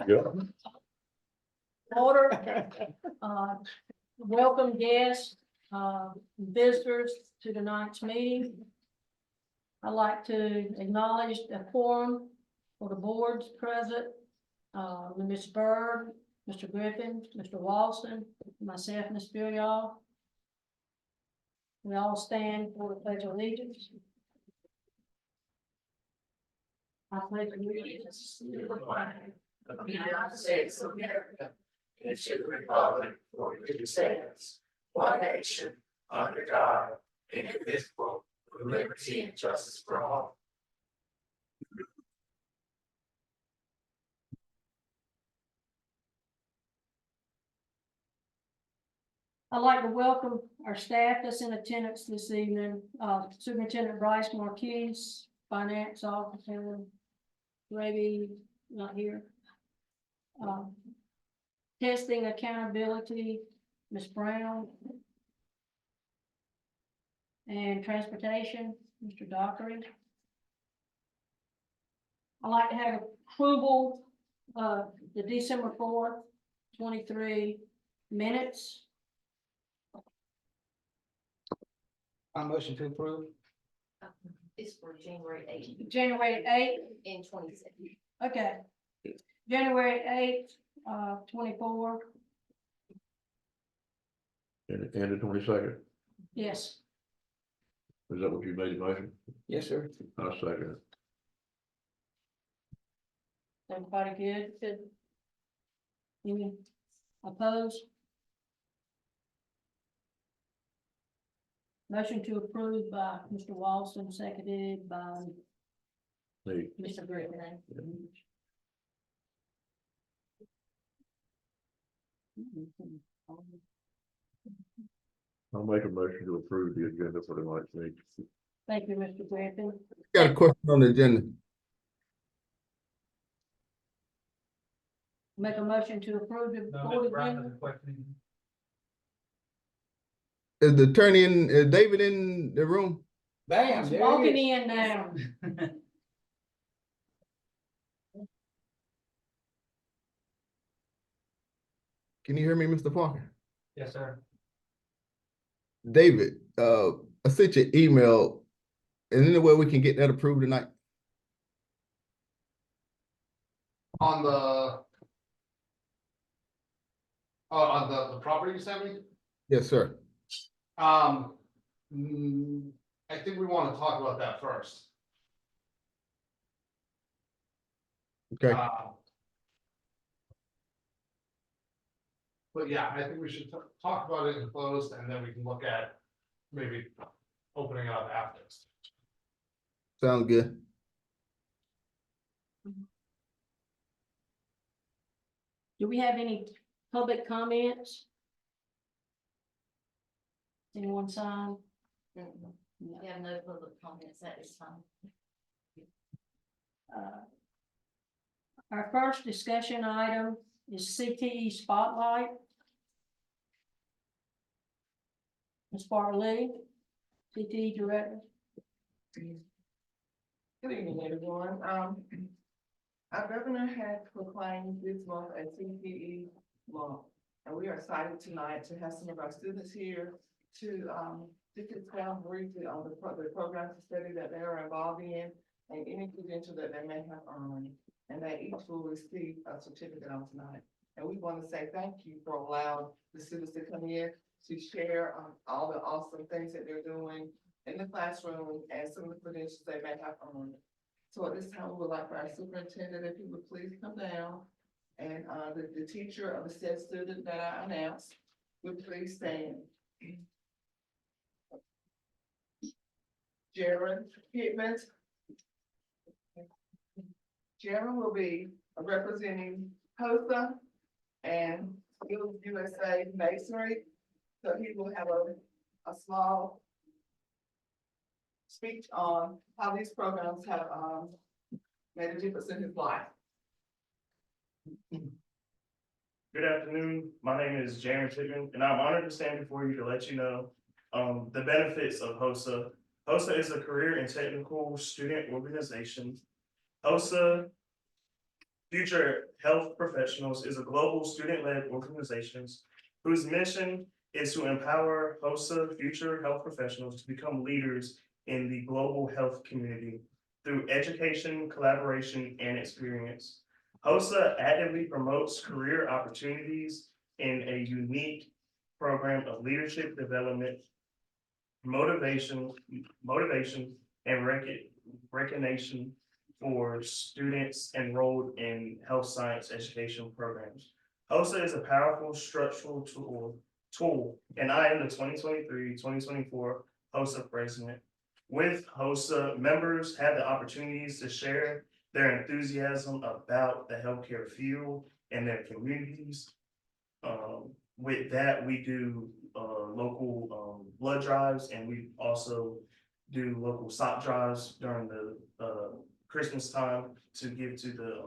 go. Order, welcome guests, visitors to tonight's meeting. I'd like to acknowledge the quorum for the boards present, Ms. Byrd, Mr. Griffin, Mr. Walston, myself, Ms. Villiall. We all stand for the pledge of allegiance. I pledge allegiance to the flag of the United States of America, and to the republic for which it stands, one nation, under God, indivisible, with liberty and justice for all. I'd like to welcome our staff that's in attendance this evening, Superintendent Bryce Marquez, Finance Officer, Raby, not here. Testing Accountability, Ms. Brown. And Transportation, Mr. Dockery. I'd like to have approval of the December 4th, 23 minutes. I motion to approve. It's for January 8th January 8th, and 26th. okay. January 8th, 24, And the 22nd. yes. Is that what you made the motion? Yes, sir. I'll second it. Everybody good? Good. Any opposed? Motion to approve by Mr. Walston, seconded by Hey, Mr. Griffin. I'll make a motion to approve the agenda for tonight's meeting. Thank you, Mr. Griffin. Got a question on the agenda. Make a motion to approve the board agenda. Is the attorney in, is David in the room? Bam, He's there walking he in now. Can you hear me, Mr. Parker? Yes, sir. David, I sent you an email. Is there any way we can get that approved tonight? On the property you sent me, Yes, sir. I think we want to talk about that first. Okay, But yeah, I think we should talk about it in closed, and then we can look at maybe opening it up after. sounds good. Do we have any public comments? Anyone sign? We have no public comments at this time. Our first discussion item is CTE Spotlight. Ms. Farley, CTE Director. Good evening, everyone. Our governor has proclaimed this month as CTE month, and we are excited tonight to have some of our students here to just expound briefly on the programs of study that they are involved in and any credential that they may have earned, and they each will receive a certificate on tonight. And we want to say thank you for allowing the students to come in to share all the awesome things that they're doing in the classroom and some of the credentials they may have earned. So at this time, we would like for our superintendent, if he would please come down, and the teacher of the said student that I announced would please stand. Jared Pittman. Jared will be representing HOSA and Skills USA Masonry. So he will have a small speech on how these programs have made a difference in his life. Good afternoon. My name is Jaron Pittman, and I'm honored to stand before you to let you know the benefits of HOSA. HOSA is a career and technical student organization. HOSA future Health Professionals is a global student-led organization whose mission is to empower HOSA future health professionals to become leaders in the global health community through education, collaboration, and experience. HOSA actively promotes career opportunities in a unique program of leadership development, motivation, and recognition for students enrolled in health science education programs. HOSA is a powerful structural tool, and I am the 2023-2024 HOSA president. With HOSA, members have the opportunities to share their enthusiasm about the healthcare field and their communities. With that, we do local blood drives, and we also do local sock drives during the Christmas time to give to the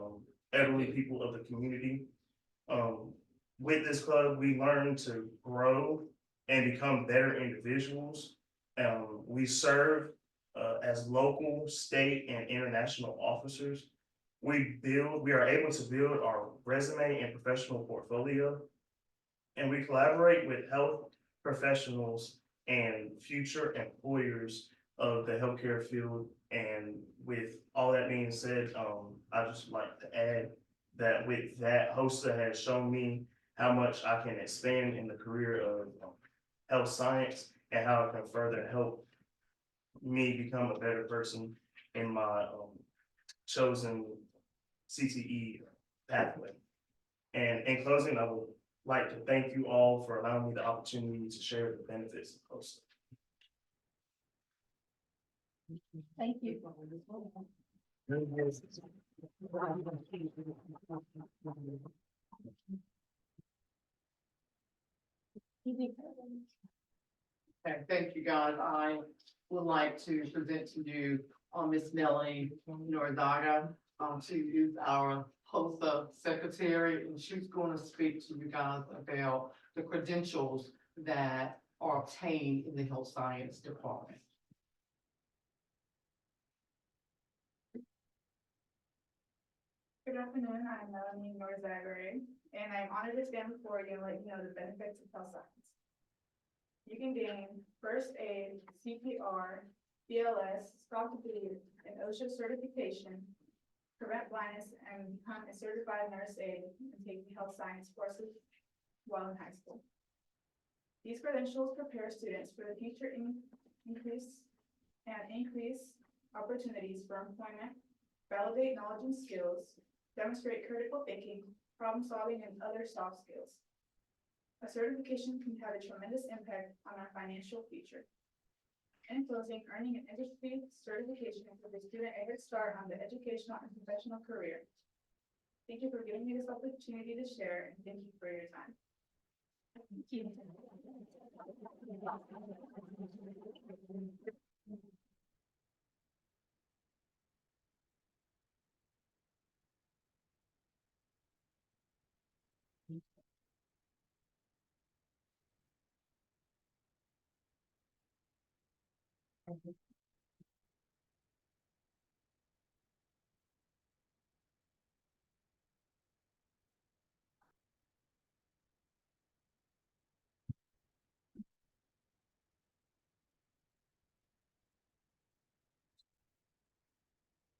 elderly people of the community. With this club, we learn to grow and become better individuals. We serve as local, state, and international officers. We are able to build our resume and professional portfolio, and we collaborate with health professionals and future employers of the healthcare field. And with all that being said, I just like to add that with that, HOSA has shown me how much I can expand in the career of health science and how it can further help me become a better person in my chosen CTE pathway. And in closing, I would like to thank you all for allowing me the opportunity to share the benefits of HOSA. Thank you. Okay, thank you, guys. I would like to present to you, Miss Melanie Norizaga. She is our HOSA secretary, and she's going to speak to you guys about the credentials that are obtained in the health science department. Good afternoon, I'm Melanie Norzagare, and I'm honored to stand before you and let you know the benefits of health science. You can gain first aid, CPR, BLS, stop the bleed, and OSHA certification, prevent blindness, and become a certified nurse aide and take the health science courses while in high school. These credentials prepare students for the future increase opportunities for employment, validate knowledge and skills, demonstrate critical thinking, problem solving, and other soft skills. A certification can have a tremendous impact on our financial future. In closing, earning an industry certification gives a student a head start on the educational and professional career. Thank you for giving me this opportunity to share, and thank you for your time. Thank you.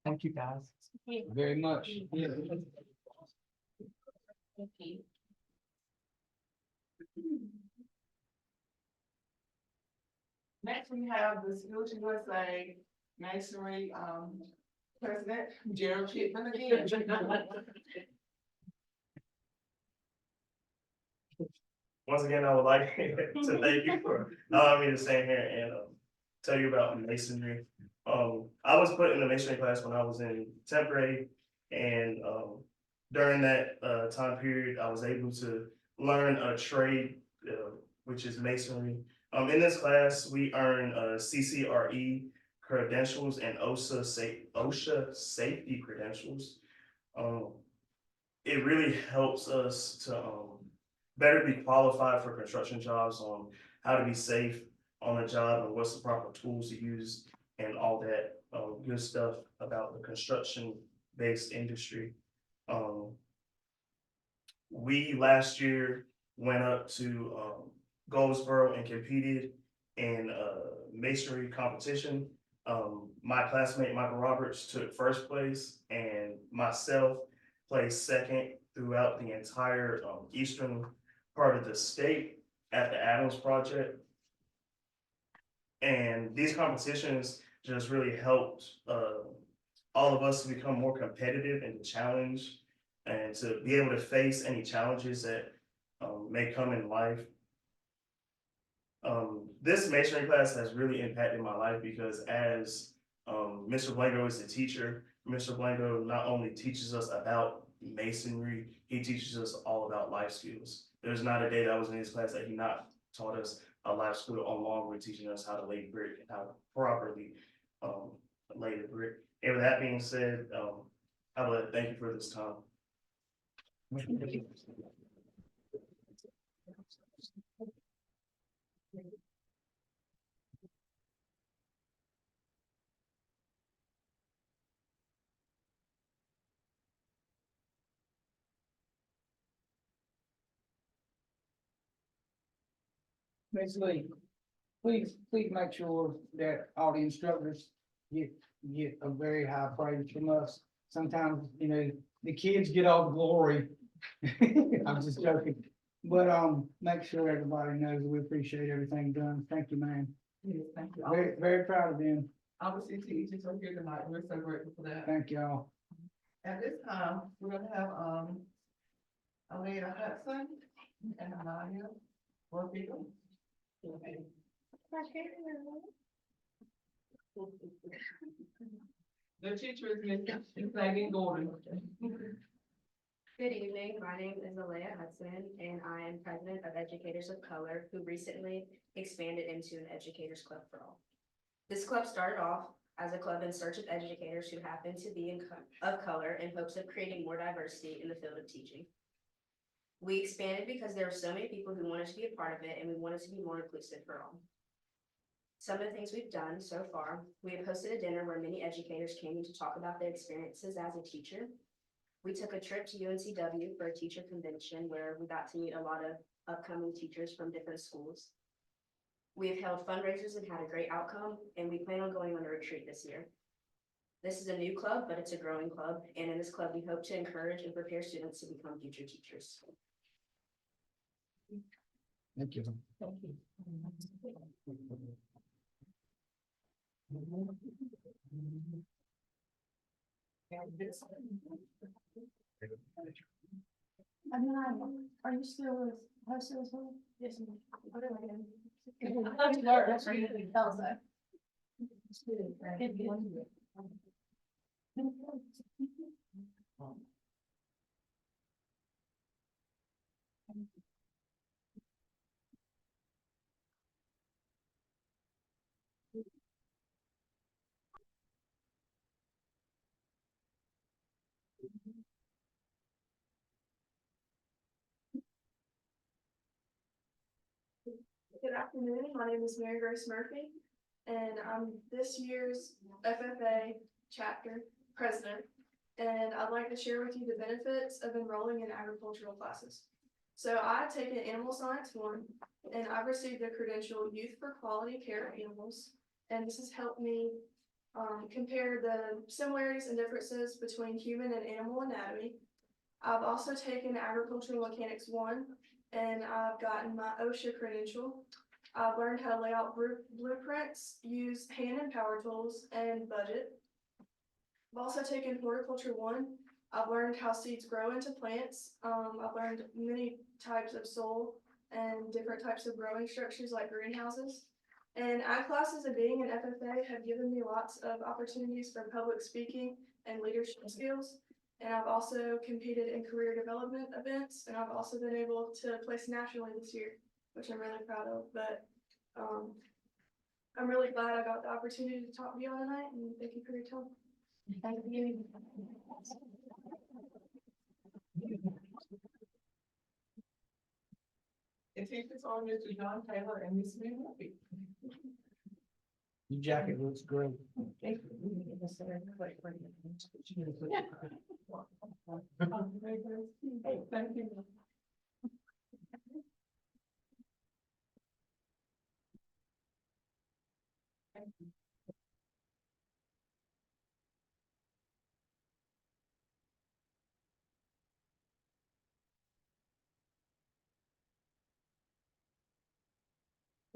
Thank you, guys, very much. Yeah. Thank you. Next, we have the Skills USA Masonry President Gerald Pittman again. Once again, I would like to thank you for allowing me to stand here and tell you about masonry. I was put in the masonry class when I was in 10th grade, and during that time period, I was able to learn a trade, which is masonry. In this class, we earn CCRE credentials and OSHA safety credentials. It really helps us to better be qualified for construction jobs, on how to be safe on the job and what's the proper tools to use and all that good stuff about the construction based industry. we last year went up to Goldsboro and competed in a masonry competition. My classmate Michael Roberts took first place, and myself placed second throughout the entire eastern part of the state at the Adams Project. And these competitions just really helped all of us to become more competitive and to challenge and to be able to face any challenges that may come in life. This masonry class has really impacted my life because as Mr. Blanco is the teacher, Mr. Blanco not only teaches us about masonry, he teaches us all about life skills. There's not a day that I was in his class that he not taught us a life skill along with teaching us how to lay brick and how to properly lay the brick. And with that being said, I would thank you for this time. Ms. Lee, please make sure that all the instructors get a very high praise from us. Sometimes, the kids get all the glory. I'm just joking, but, make sure everybody knows that we appreciate everything done. Thank you, man. Yes, thank you. Very, very proud of them. Obviously, teachers are here tonight. We're so grateful for that. Thank y'all. At this time, we're gonna have, Alea Hudson and Anaya Orfield. The teacher is Miss Megan Gordon. Good evening, my name is Alea Hudson, and I am president of Educators of Color, who recently expanded into an Educators Club for All. This club started off as a club in search of educators who happen to be of color in hopes of creating more diversity in the field of teaching. We expanded because there were so many people who wanted to be a part of it, and we wanted to be more inclusive for all. Some of the things we've done so far, we have hosted a dinner where many educators came in to talk about their experiences as a teacher. We took a trip to UNCW for a teacher convention where we got to meet a lot of upcoming teachers from different schools. We have held fundraisers and had a great outcome, and we plan on going on a retreat this year. This is a new club, but it's a growing club, and in this club, we hope to encourage and prepare students to become future teachers. Thank you. Thank you. Are you still with Hudson as well? Yes. Good afternoon, my name is Mary Grace Murphy, and I'm this year's FFA chapter president. And I'd like to share with you the benefits of enrolling in agricultural classes. So I've taken Animal Science 1, and I've received the credential Youth for Quality Care of Animals. And this has helped me compare the similarities and differences between human and animal anatomy. I've also taken Agricultural Mechanics 1, and I've gotten my OSHA credential. I've learned how to lay out blueprints, use hand and power tools, and budget. I've also taken Horticulture 1. I've learned how seeds grow into plants. I've learned many types of soil and different types of growing structures like greenhouses. And ag classes and being an FFA have given me lots of opportunities for public speaking and leadership skills. And I've also competed in career development events, and I've also been able to place nationally this year, which I'm really proud of. But I'm really glad I got the opportunity to talk to you all tonight, and thank you for your time. Thank you. The teachers are Mr. John Taylor and Miss Mary Murphy. Your jacket looks great. Thank you. Thank you.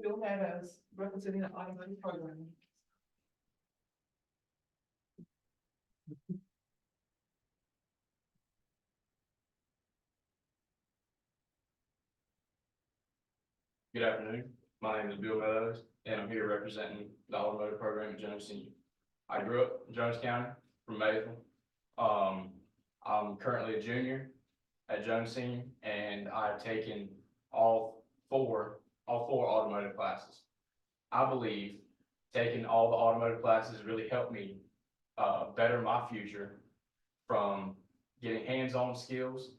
Bill Meadows, representing the automotive program. Good afternoon. My name is Bill Meadows, and I'm here representing the automotive program at Jones Senior. I grew up in Jones County from Mayville. I'm currently a junior at Jones Senior, and I've taken all four automotive classes. I believe taking all the automotive classes really helped me better my future from getting hands-on skills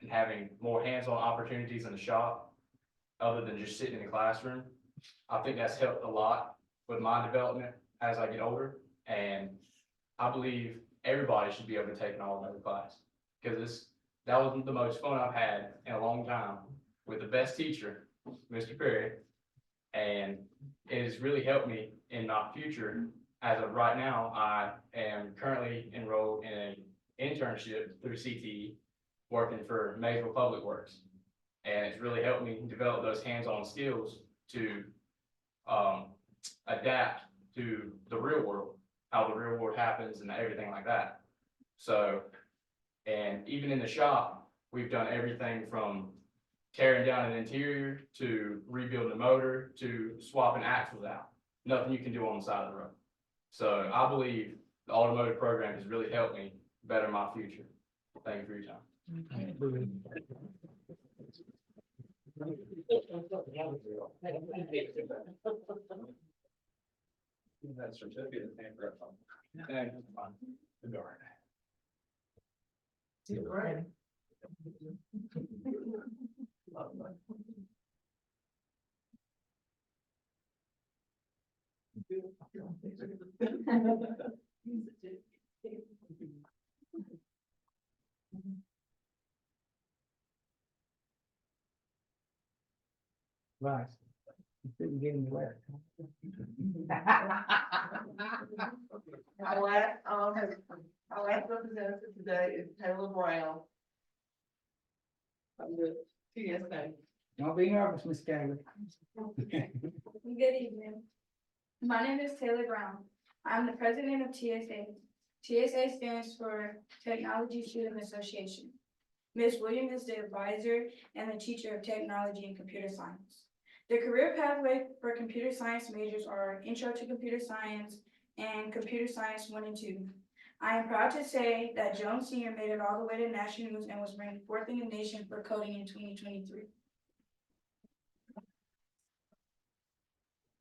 and having more hands-on opportunities in the shop other than just sitting in the classroom. I think that's helped a lot with my development as I get older, and I believe everybody should be able to take an automotive class because that was the most fun I've had in a long time with the best teacher, Mr. Perry, and it has really helped me in my future. As of right now, I am currently enrolled in an internship through CTE, working for Mayville Public Works. And it's really helped me develop those hands-on skills to adapt to the real world, how the real world happens and everything like that. So, and even in the shop, we've done everything from tearing down an interior to rebuilding a motor to swapping axles out. Nothing you can do on the side of the road. So I believe the automotive program has really helped me better my future. Thank you for your time. That certificate is named for Right. Right. You couldn't get him wet. Our last representative today is Taylor Brown. From the TSA. Don't be nervous, Miss Taylor. Good evening. My name is Taylor Brown. I'm the president of TSA. TSA stands for Technology Student Association. Ms. Williams is the advisor and the teacher of technology and computer science. The career pathway for computer science majors are Intro to Computer Science and Computer Science 1 and 2. I am proud to say that Jones Senior made it all the way to national news and was ranked 4th in the nation for coding in 2023.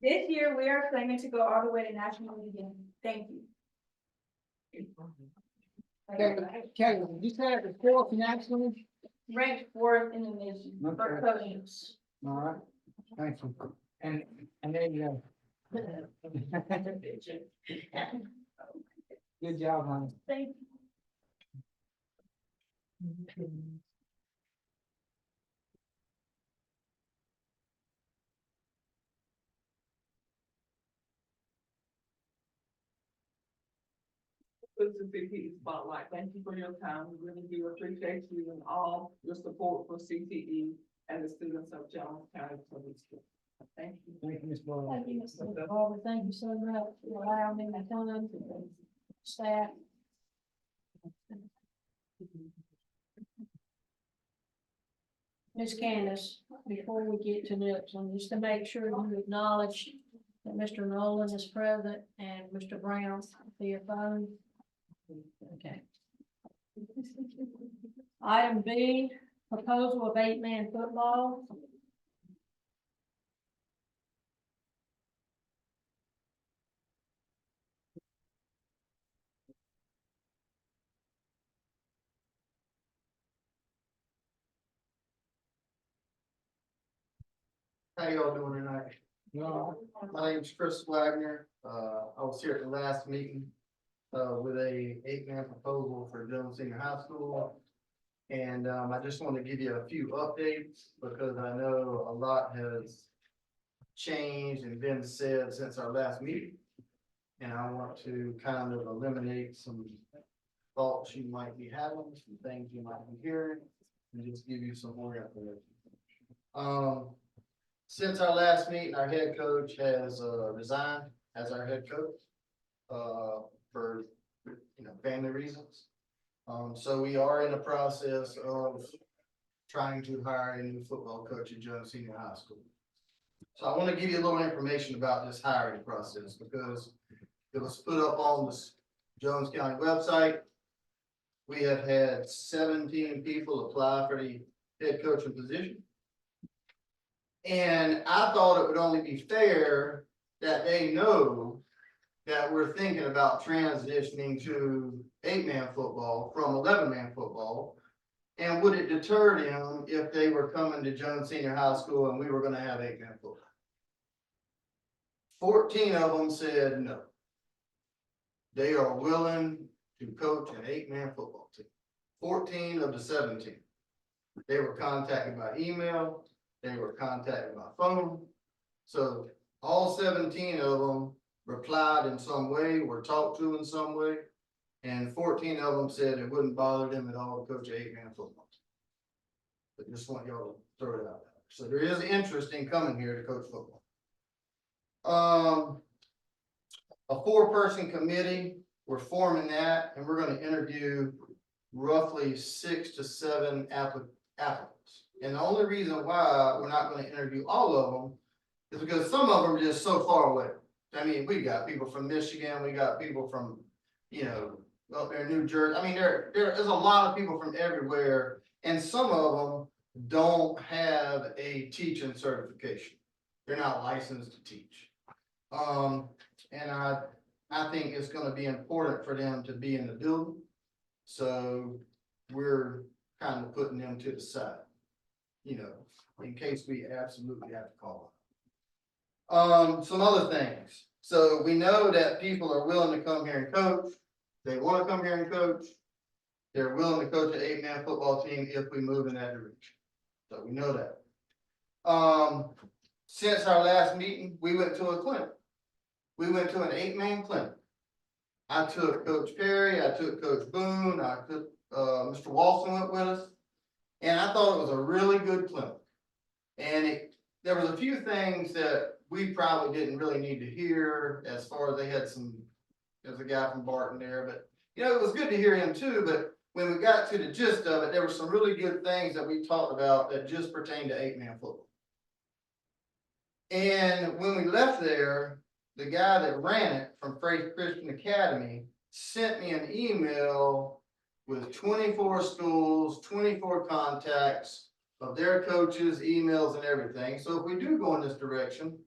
This year, we are planning to go all the way to national news again. Thank you. Taylor, you said the fourth national? Ranked 4th in the nation for Okay. coding. All right, thank you. And there you go. Good job, honey. Thank you. This is CTE Spotlight. Thank you for your time. We really do appreciate you and all your support for CTE and the students of Jones County Public Schools. Thank you. Thank you, Ms. Ball. Thank you, Mr. Barber. Thank you so much for allowing me to come and staff. Ms. Candace, before we get to the next one, just to make sure you acknowledge that Mr. Nolan is present and Mr. Brown via phone. Okay. Item B, proposal of 8-man football. How y'all doing tonight? No, My name's Chris Wagner. I was here at the last meeting, with a 8-man proposal for Jones Senior High School. And, I just want to give you a few updates because I know a lot has changed and been said since our last meeting. And I want to kind of eliminate some thoughts you might be having, some things you might be hearing, and just give you some more information. Since our last meeting, our head coach has resigned as our head coach. For, family reasons. So we are in the process of trying to hire a new football coach at Jones Senior High School. So I want to give you a little information about this hiring process because it was put up on the Jones County website. We have had 17 people apply for the head coaching position. And I thought it would only be fair that they know that we're thinking about transitioning to 8-man football from 11-man football. And would it deter them if they were coming to Jones Senior High School and we were gonna have 8-man football? 14 of them said no. They are willing to coach an 8-man football team. 14 of the 17. They were contacted by email, they were contacted by phone. So all 17 of them replied in some way, were talked to in some way. And 14 of them said it wouldn't bother them at all to coach an 8-man football team. But just want y'all to throw it out there. So there is interest in coming here to coach football. A 4-person committee, we're forming that, and we're gonna interview roughly 6 to 7 applicants. And the only reason why we're not gonna interview all of them is because some of them are just so far away. I mean, we got people from Michigan, we got people from, up there in New Jersey. I mean, there's a lot of people from everywhere, and some of them don't have a teaching certification. They're not licensed to teach. And I think it's gonna be important for them to be in the building. So we're kind of putting them to the side, in case we absolutely have to call them. Some other things. So we know that people are willing to come here and coach. They want to come here and coach. They're willing to coach an 8-man football team if we move in that direction. So we know that. Since our last meeting, we went to a clinic. We went to an 8-man clinic. I took Coach Perry, I took Coach Boone, I took, Mr. Walson went with us. And I thought it was a really good clinic. And there was a few things that we probably didn't really need to hear as far as there's a guy from Barton there, but it was good to hear him too. But when we got to the gist of it, there were some really good things that we talked about that just pertain to 8-man football. And when we left there, the guy that ran it from Faith Christian Academy sent me an email with 24 schools, 24 contacts of their coaches, emails and everything. So if we do go in this direction,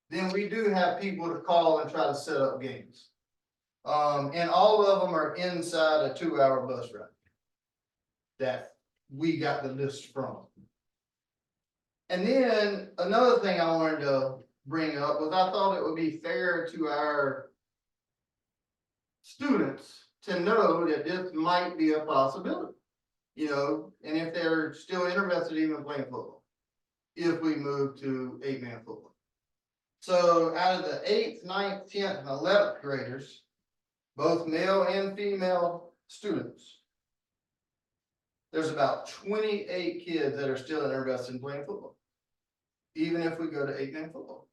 then we do have people to call and try to set up games. And all of them are inside a 2-hour bus ride that we got the list from. And then another thing I wanted to bring up was I thought it would be fair to our students to know that this might be a possibility, and if they're still interested even playing football, if we move to 8-man football. So out of the 8th, 9th, 10th, and 11th graders, both male and female students, there's about 28 kids that are still interested in playing football, even if we go to 8-man football.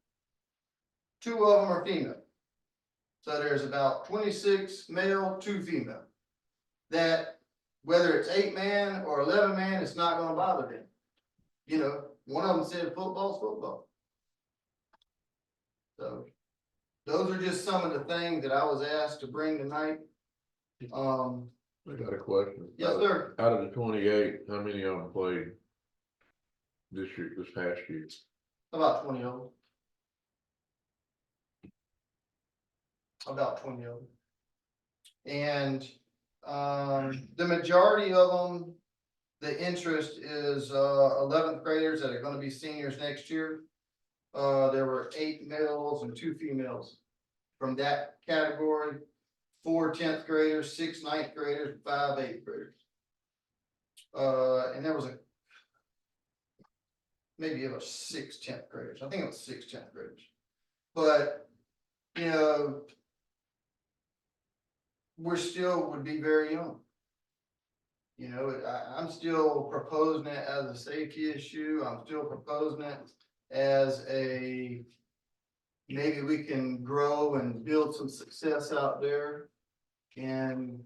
2 of them are female. So there's about 26 male, 2 female. That whether it's 8-man or 11-man, it's not gonna bother them. One of them said football's football. So those are just some of the things that I was asked to bring tonight. I got a question. Yes, sir. Out of the 28, how many of them played this past year? About 20 of them. About 20 of them. And the majority of them, the interest is 11th graders that are going to be seniors next year. There were 8 males and 2 females from that category. 4 10th graders, 6 9th graders, 5 8th graders. And there was maybe it was 6 10th graders. I think it was 6 10th graders. But we're still would be very young. I'm still proposing it as a safety issue. I'm still proposing it as maybe we can grow and build some success out there and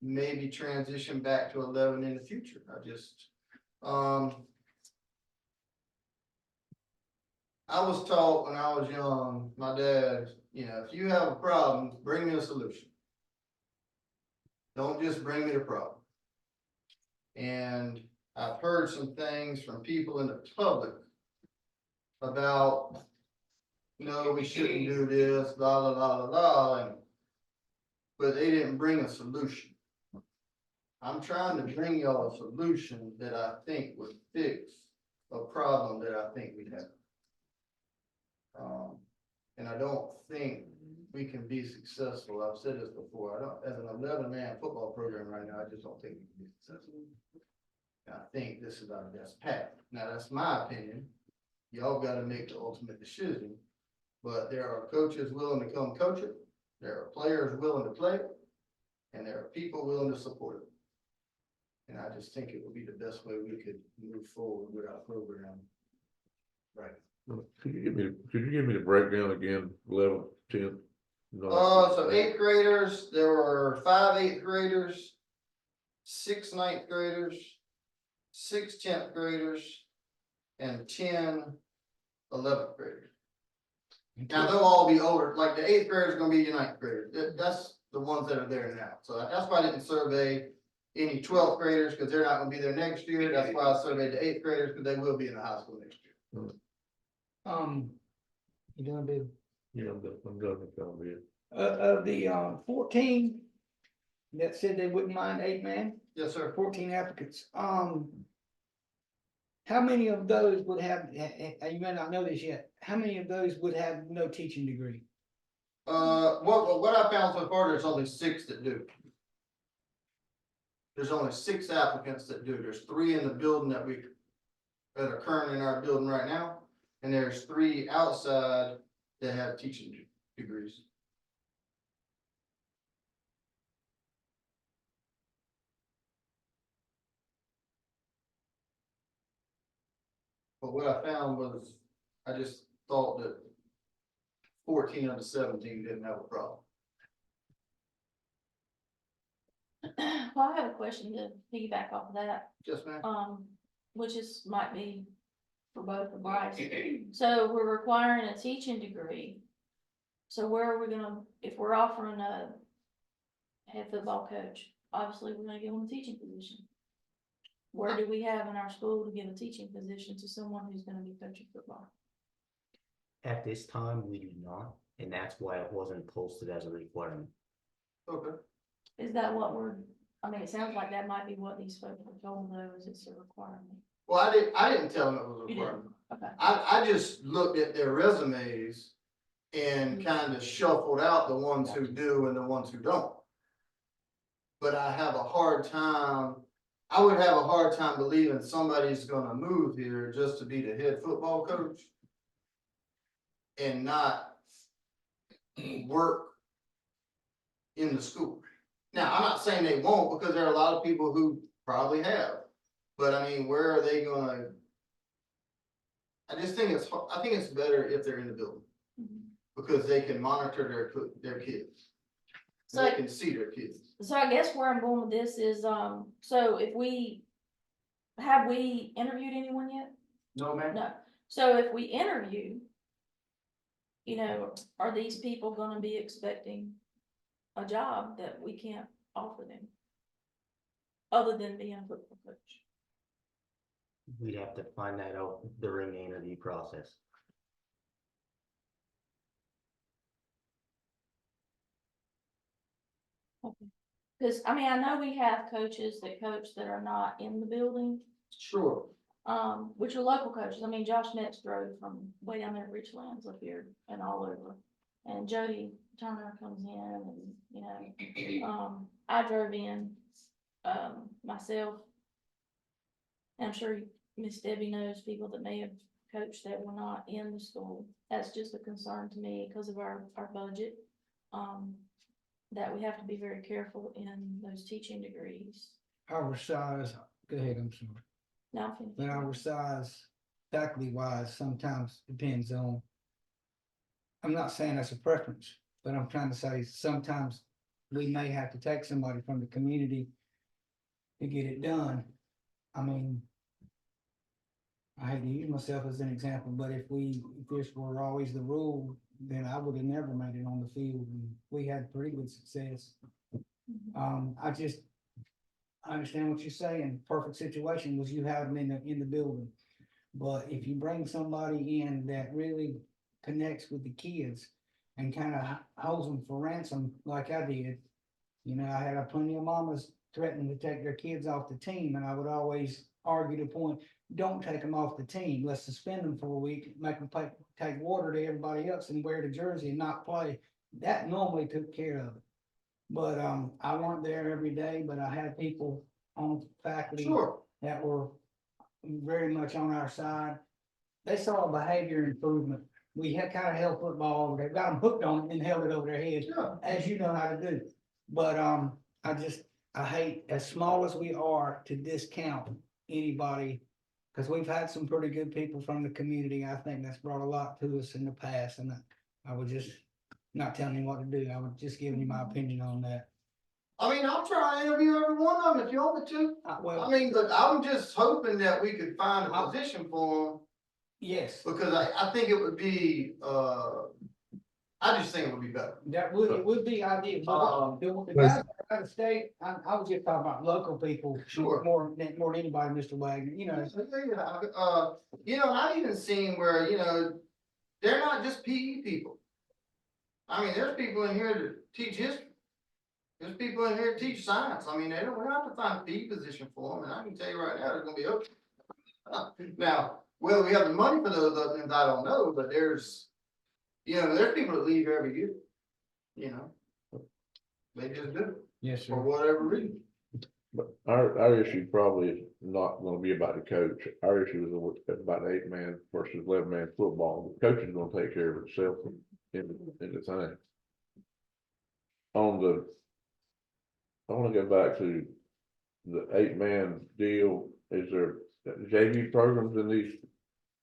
maybe transition back to 11 in the future. I was taught when I was young, my dad, if you have a problem, bring me a solution. Don't just bring me the problem. And I've heard some things from people in the public about, no, we shouldn't do this, blah, blah, blah, blah, blah, but they didn't bring a solution. I'm trying to bring y'all a solution that I think would fix a problem that I think we have. And I don't think we can be successful. I've said this before. As an 11-man football program right now, I just don't think we can be successful. And I think this is our best path. Now, that's my opinion. Y'all got to make the ultimate decision, but there are coaches willing to come coach it. There are players willing to play it, and there are people willing to support it. And I just think it would be the best way we could move forward with our program. Right. Could you give me the breakdown again, 11th, 10th? So 8th graders, there were 5 8th graders, 6 9th graders, 6 10th graders, and 10 11th graders. Now they'll all be older, like the 8th graders are gonna be your 9th graders. That's the ones that are there now. So that's why I didn't survey any 12th graders, because they're not gonna be there next year. That's why I surveyed the 8th graders, because they will be in the high school next year. You gonna do, Yeah, I'm done with that bit. of the, 14 that said they wouldn't mind 8-man, Yes, sir. 14 applicants, how many of those would have, you may not know this yet, how many of those would have no teaching degree? What I found so far, there's only 6 that do. There's only 6 applicants that do. There's 3 in the building that are currently in our building right now. And there's 3 outside that have teaching degrees. But what I found was, I just thought that 14 of the 17 didn't have a problem. Well, I have a question to piggyback off of that, Yes, ma'am. which might be for both of Bryce. So we're requiring a teaching degree. So where are we gonna, if we're offering a head football coach, obviously we're gonna give them a teaching position. Where do we have in our school to give a teaching position to someone who's gonna be coaching football? At this time, we do not, and that's why it wasn't posted as a requirement. Okay. Is that what I mean, it sounds like that might be what these folks were told though, is it's a requirement. Well, I didn't tell them it was a You didn't? requirement. Okay. I just looked at their resumes and kind of shuffled out the ones who do and the ones who don't. But I would have a hard time believing somebody's gonna move here just to be the head football coach and not work in the school. Now, I'm not saying they won't, because there are a lot of people who probably have, but I mean, where are they gonna? I think it's better if they're in the building, because they can monitor their kids. So They can see their kids. So I guess where I'm going with this is, so have we interviewed anyone yet? No, ma'am. No. So if we interview, are these people gonna be expecting a job that we can't offer them? Other than being a football coach? We'd have to find that out during the interview process. Okay. Cause I mean, I know we have coaches that coach that are not in the building, Sure. which are local coaches. I mean, Josh Metz drove from way down there at Richlands up here and all over. And Jody Turner comes in and, I drove in, myself. And I'm sure Miss Debbie knows people that may have coached that were not in the school. That's just a concern to me because of our budget. That we have to be very careful in those teaching degrees. Our size, go ahead, I'm sorry. Now, But our size faculty wise, sometimes depends on. I'm not saying that's a preference, but I'm trying to say sometimes we may have to take somebody from the community to get it done. I mean, I hate to use myself as an example, but if this were always the rule, then I would have never made it on the field, and we had pretty good success. I understand what you're saying. Perfect situation was you have them in the building. But if you bring somebody in that really connects with the kids and kind of holds them for ransom like I did, you know, I had plenty of mamas threatening to take their kids off the team, and I would always argue the point, don't take them off the team. Let's suspend them for a week, make them take water to everybody else and wear the jersey and not play. That normally took care of it. But I weren't there every day, but I had people on faculty Sure. that were very much on our side. They saw a behavior improvement. We had kind of held football, they got them hooked on it and held it over their heads, Yeah. as you know how to do. But I hate, as small as we are, to discount anybody. Cause we've had some pretty good people from the community. I think that's brought a lot to us in the past, and I would just not telling you what to do. I was just giving you my opinion on that. I mean, I'll try to interview every one of them if you want me to. I mean, but I'm just hoping that we could find a position for them, Yes, because I think it would be, I just think it would be better. it would be ideal. The guys out of state, I was just talking about local people. Sure. More than anybody, Mr. Wagner, you know. You know, and I've even seen where, you know, they're not just PE people. I mean, there's people in here that teach history. There's people in here that teach science. I mean, we don't have to find a PE position for them, and I can tell you right now, they're gonna be okay. Now, whether we have the money for those other things, I don't know, but there's people that leave every year, you know. They just do, Yes, for whatever reason. But our issue probably is not gonna be about the coach. Our issue is about 8-man versus 11-man football. The coach is gonna take care of itself in the thing. I wanna go back to the 8-man deal. Is there JV programs in these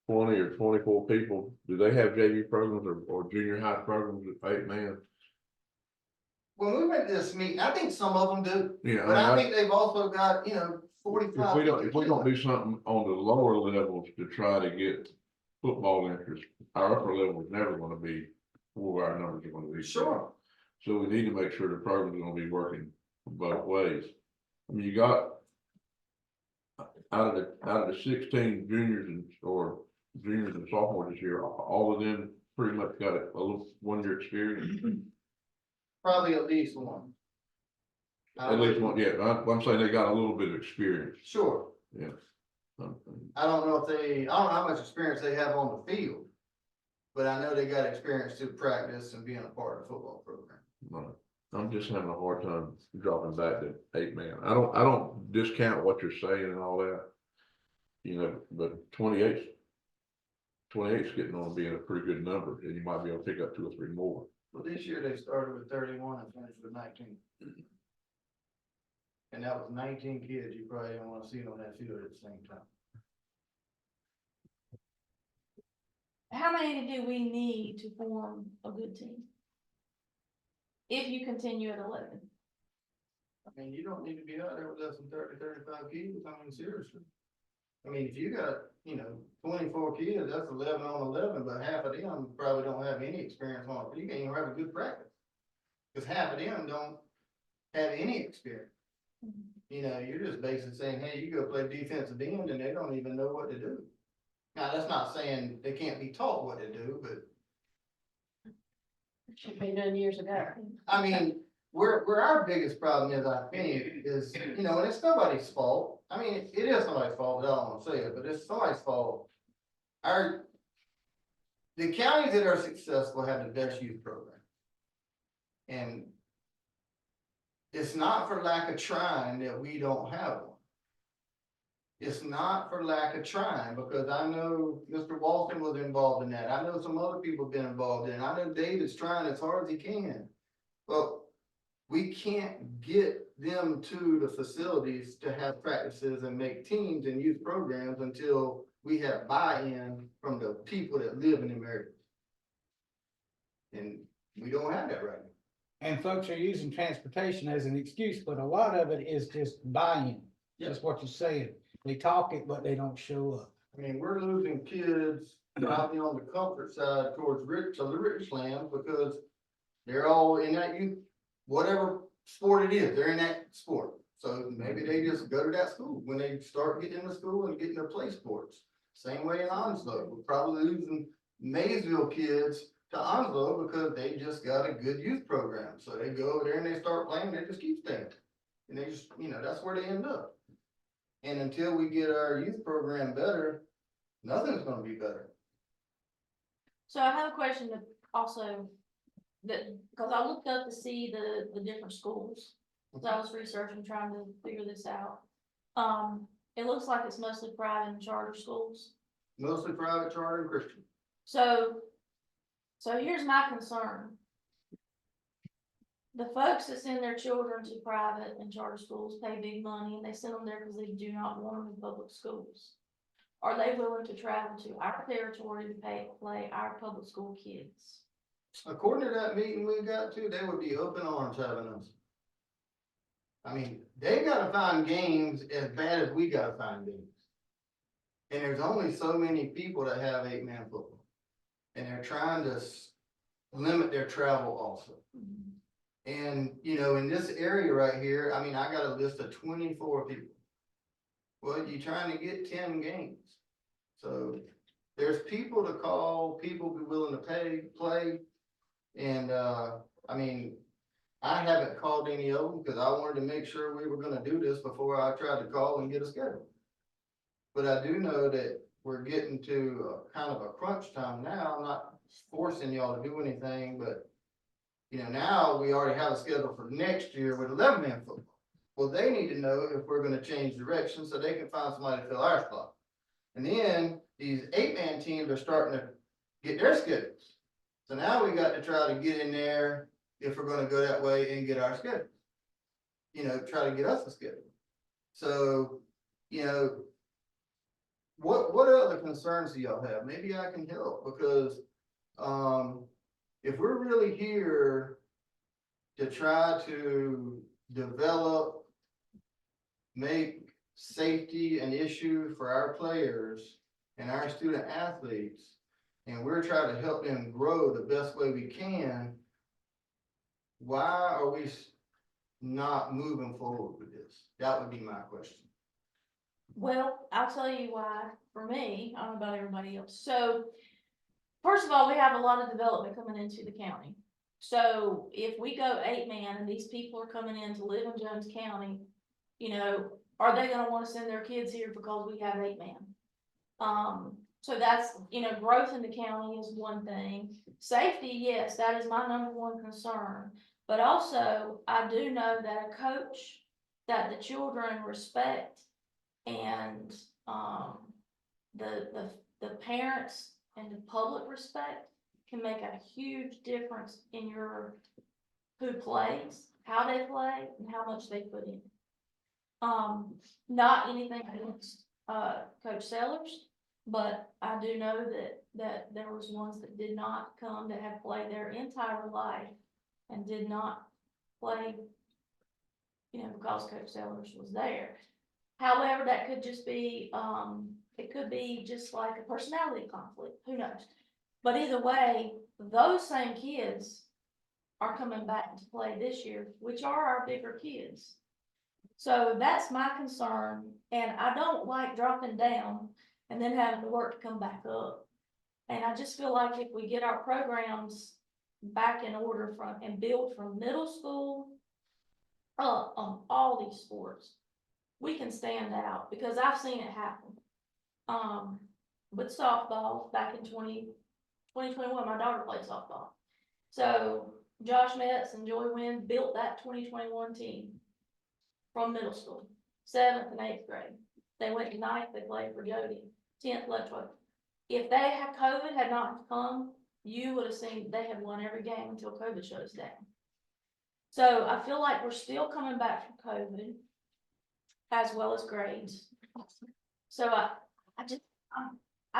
20 or 24 people? Do they have JV programs or junior high programs at 8-man? When we went to this meeting, I think some of them do, Yeah, but I think they've also got, 45. if we don't do something on the lower levels to try to get football interest, our upper level is never gonna be where our numbers are gonna be. Sure. So we need to make sure the program is gonna be working both ways. I mean, you got out of the 16 juniors and sophomores this year, all of them pretty much got a little 1-year experience. Probably at least one. At least one, yeah. I'm saying they got a little bit of experience. Sure. Yeah. I don't know how much experience they have on the field, but I know they got experience to practice and being a part of the football program. Right. I'm just having a hard time dropping back to 8-man. I don't discount what you're saying and all that. You know, but 28's getting on being a pretty good number, and you might be able to pick up 2 or 3 more. Well, this year they started with 31 and finished with 19. And that was 19 kids you probably don't want to see on that field at the same time. How many do we need to form a good team? If you continue at 11. I mean, you don't need to be out there with less than 30, 35 kids. I mean, seriously. I mean, if you got, 24 kids, that's 11 on 11, but half of them probably don't have any experience on it. You can't even have a good practice. Because half of them don't have any experience. You're just basically saying, hey, you go play defensive end, and they don't even know what to do. Now, that's not saying they can't be taught what to do, but Should be done years ago. I mean, where our biggest problem is, I think, is, and it's nobody's fault. I mean, it is somebody's fault, but I don't want to say it, but it's somebody's fault. The counties that are successful have the best youth program. And it's not for lack of trying that we don't have one. It's not for lack of trying, because I know Mr. Walton was involved in that. I know some other people have been involved in it. I know David's trying as hard as he can. But we can't get them to the facilities to have practices and make teams and youth programs until we have buy-in from the people that live in them areas. And we don't have that right now. And folks are using transportation as an excuse, but a lot of it is just buy-in. That's what you're saying. They talk it, but they don't show up. I mean, we're losing kids probably on the comfort side towards the rich land because they're all in that youth, whatever sport it is, they're in that sport. So maybe they just go to that school when they start getting into school and getting to play sports. Same way in Onslow, we're probably losing Maysville kids to Onslow because they just got a good youth program. So they go over there and they start playing, they just keep staying. And they just, that's where they end up. And until we get our youth program better, nothing's gonna be better. So I have a question that also, because I looked up to see the different schools. So I was researching, trying to figure this out. It looks like it's mostly private and charter schools. Mostly private, charter, and Christian. So here's my concern. The folks that send their children to private and charter schools pay big money and they send them there because they do not want them in public schools. Are they willing to travel to our territory to play our public school kids? According to that meeting we got to, they would be open arms having us. I mean, they gotta find games as bad as we gotta find games. And there's only so many people that have 8-man football. And they're trying to limit their travel also. And, in this area right here, I mean, I got a list of 24 people. Well, you're trying to get 10 games. So there's people to call, people be willing to play. And, I mean, I haven't called any of them because I wanted to make sure we were gonna do this before I tried to call and get a schedule. But I do know that we're getting to kind of a crunch time now. I'm not forcing y'all to do anything, but now we already have a schedule for next year with 11-man football. Well, they need to know if we're gonna change direction so they can find somebody to fill our spot. And then these 8-man teams are starting to get their schedules. So now we got to try to get in there if we're gonna go that way and get our schedule. Try to get us a schedule. So, what other concerns do y'all have? Maybe I can help because, if we're really here to try to develop, make safety an issue for our players and our student athletes, and we're trying to help them grow the best way we can, why are we not moving forward with this? That would be my question. Well, I'll tell you why, for me, I don't know about everybody else. So, first of all, we have a lot of development coming into the county. So if we go 8-man and these people are coming in to live in Jones County, are they gonna wanna send their kids here because we have 8-man? So that's, growth in the county is one thing. Safety, yes, that is my #1 concern. But also, I do know that a coach that the children respect and, the parents and the public respect can make a huge difference in who plays, how they play, and how much they put in. Not anything against, Coach Sellers, but I do know that there was ones that did not come that have played their entire life and did not play, because Coach Sellers was there. However, that could just be, it could be just like a personality conflict, who knows? But either way, those same kids are coming back to play this year, which are our bigger kids. So that's my concern, and I don't like dropping down and then having to work to come back up. And I just feel like if we get our programs back in order and build from middle school up on all these sports, we can stand out, because I've seen it happen. With softball back in 2021, my daughter played softball. So Josh Metz and Joy Wynn built that 2021 team from middle school, 7th and 8th grade. They went to 9th, they played for Jody, 10th, Letchworth. If COVID had not come, you would have seen they had won every game until COVID shut us down. So I feel like we're still coming back from COVID as well as grades. So I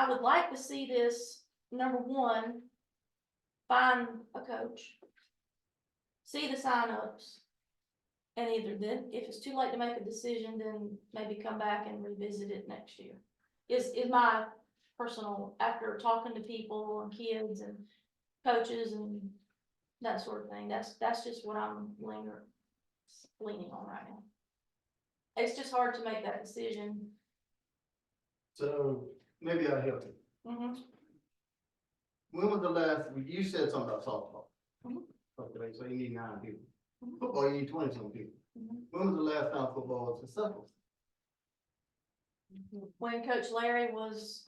would like to see this, number one, find a coach. See the signups. And either then, if it's too late to make a decision, then maybe come back and revisit it next year. Is my personal, after talking to people and kids and coaches and that sort of thing, that's just what I'm leaning on right now. It's just hard to make that decision. So maybe I'll help you. Mhm. When was the last, you said something about softball? Mhm. Okay, so you need 9 people. Mhm. Football, you need 20-some people. Mhm. When was the last time football was successful? When Coach Larry was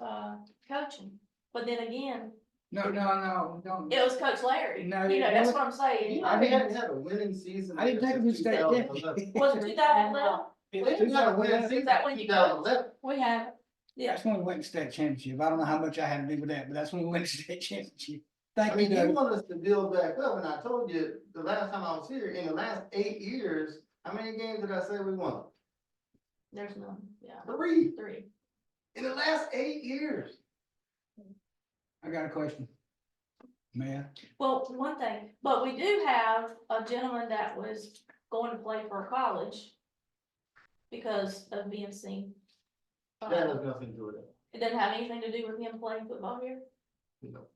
coaching, but then again, No, don't. it was Coach Larry. No, You know, it that's was- what I'm saying. I hadn't had a winning season. I didn't take him to state since championship. 2011. Was it 2011? It We was didn't have a winning 2011. season Is that when in you 2011. We have. Yeah. That's when we went to state championship. I don't know how much I had to do with that, but that's when we went to state championship. Thank I mean, you, you Doug. want us to build back up, and I told you the last time I was here, in the last 8 years, how many games did I say we won? There's none, yeah, 3. 3. In the last 8 years. I got a question. Mayor, Well, one thing, but we do have a gentleman that was going to play for college because of BNC. That has nothing to do with it. It doesn't have anything to do with him playing football here? No.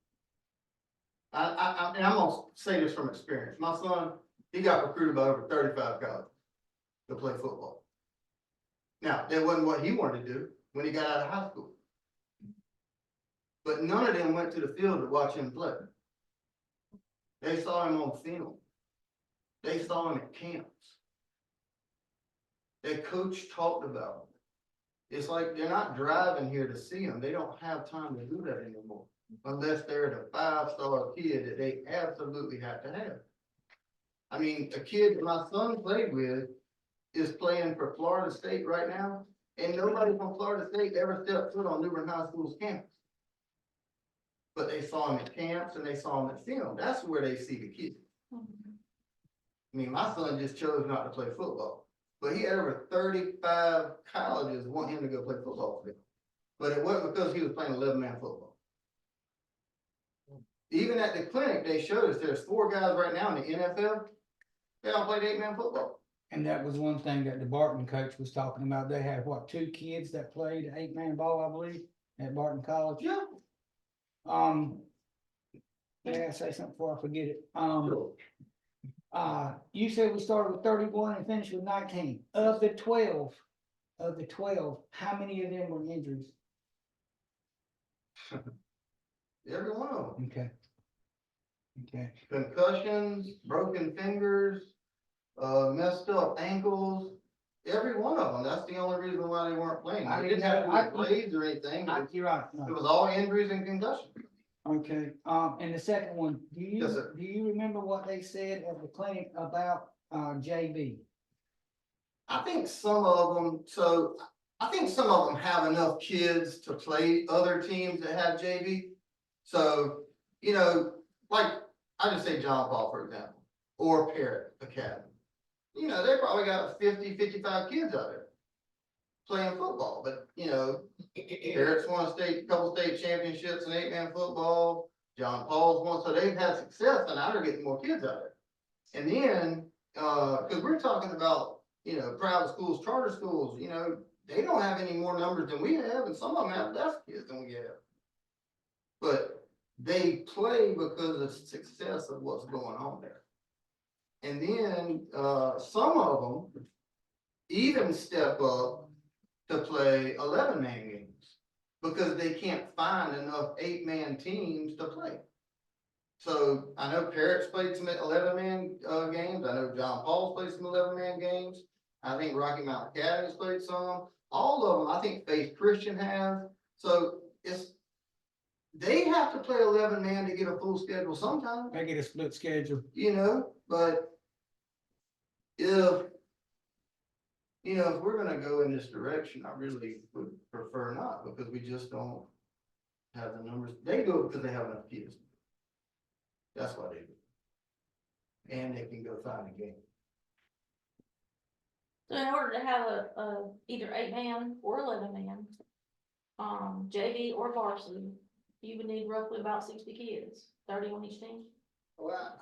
And I'm gonna say this from experience. My son, he got recruited by over 35 colleges to play football. Now, that wasn't what he wanted to do when he got out of high school. But none of them went to the field to watch him play. They saw him on film. They saw him at camps. Their coach talked about him. It's like they're not driving here to see him. They don't have time to do that anymore. Unless they're the 5-star kid that they absolutely have to have. I mean, a kid that my son played with is playing for Florida State right now, and nobody from Florida State ever stepped foot on New Bern High School's campus. But they saw him at camps and they saw him at film. That's where they see the kid. I mean, my son just chose not to play football, but he had over 35 colleges want him to go play football for them. But it wasn't because he was playing 11-man football. Even at the clinic, they showed us there's 4 guys right now in the NFL. They all played 8-man football. and that was one thing that the Barton coach was talking about. They had, what, 2 kids that played 8-man ball, I believe, at Barton College. Yeah. May I say something before I forget it? You said we started with 31 and finished with 19. Of the 12, how many of them were injuries? Every one of them. Okay. Okay. Concussions, broken fingers, messed up ankles, every one of them. That's the only reason why they weren't playing. I They didn't didn't have to know- do with grades or anything. You're right. It No. was all injuries and concussions. Okay, and the second one, Yes, sir. do you remember what they said at the clinic about, JB? I think some of them have enough kids to play other teams that have JV. So, you know, like, I just say John Paul, for example, or Parrott Academy. You know, they probably got 50, 55 kids out there playing football, but, you know, Parrott's won a couple state championships in 8-man football. John Paul's won, so they've had success, and now they're getting more kids out there. And then, cause we're talking about, you know, private schools, charter schools, you know, they don't have any more numbers than we have, and some of them have less kids than we have. But they play because of the success of what's going on there. And then, some of them even step up to play 11-man games because they can't find enough 8-man teams to play. So I know Parrott's played some 11-man games. I know John Paul's played some 11-man games. I think Rocky Mountain Academy's played some. All of them, I think Faith Christian has. So they have to play 11-man to get a full schedule sometimes. They get a split schedule. You know, but if we're gonna go in this direction, I really would prefer not, because we just don't have the numbers. They do it because they have enough kids. That's why they do it. and they can go find a game. So in order to have either 8-man or 11-man, JV or varsity, you would need roughly about 60 kids, 30 on each team. Well,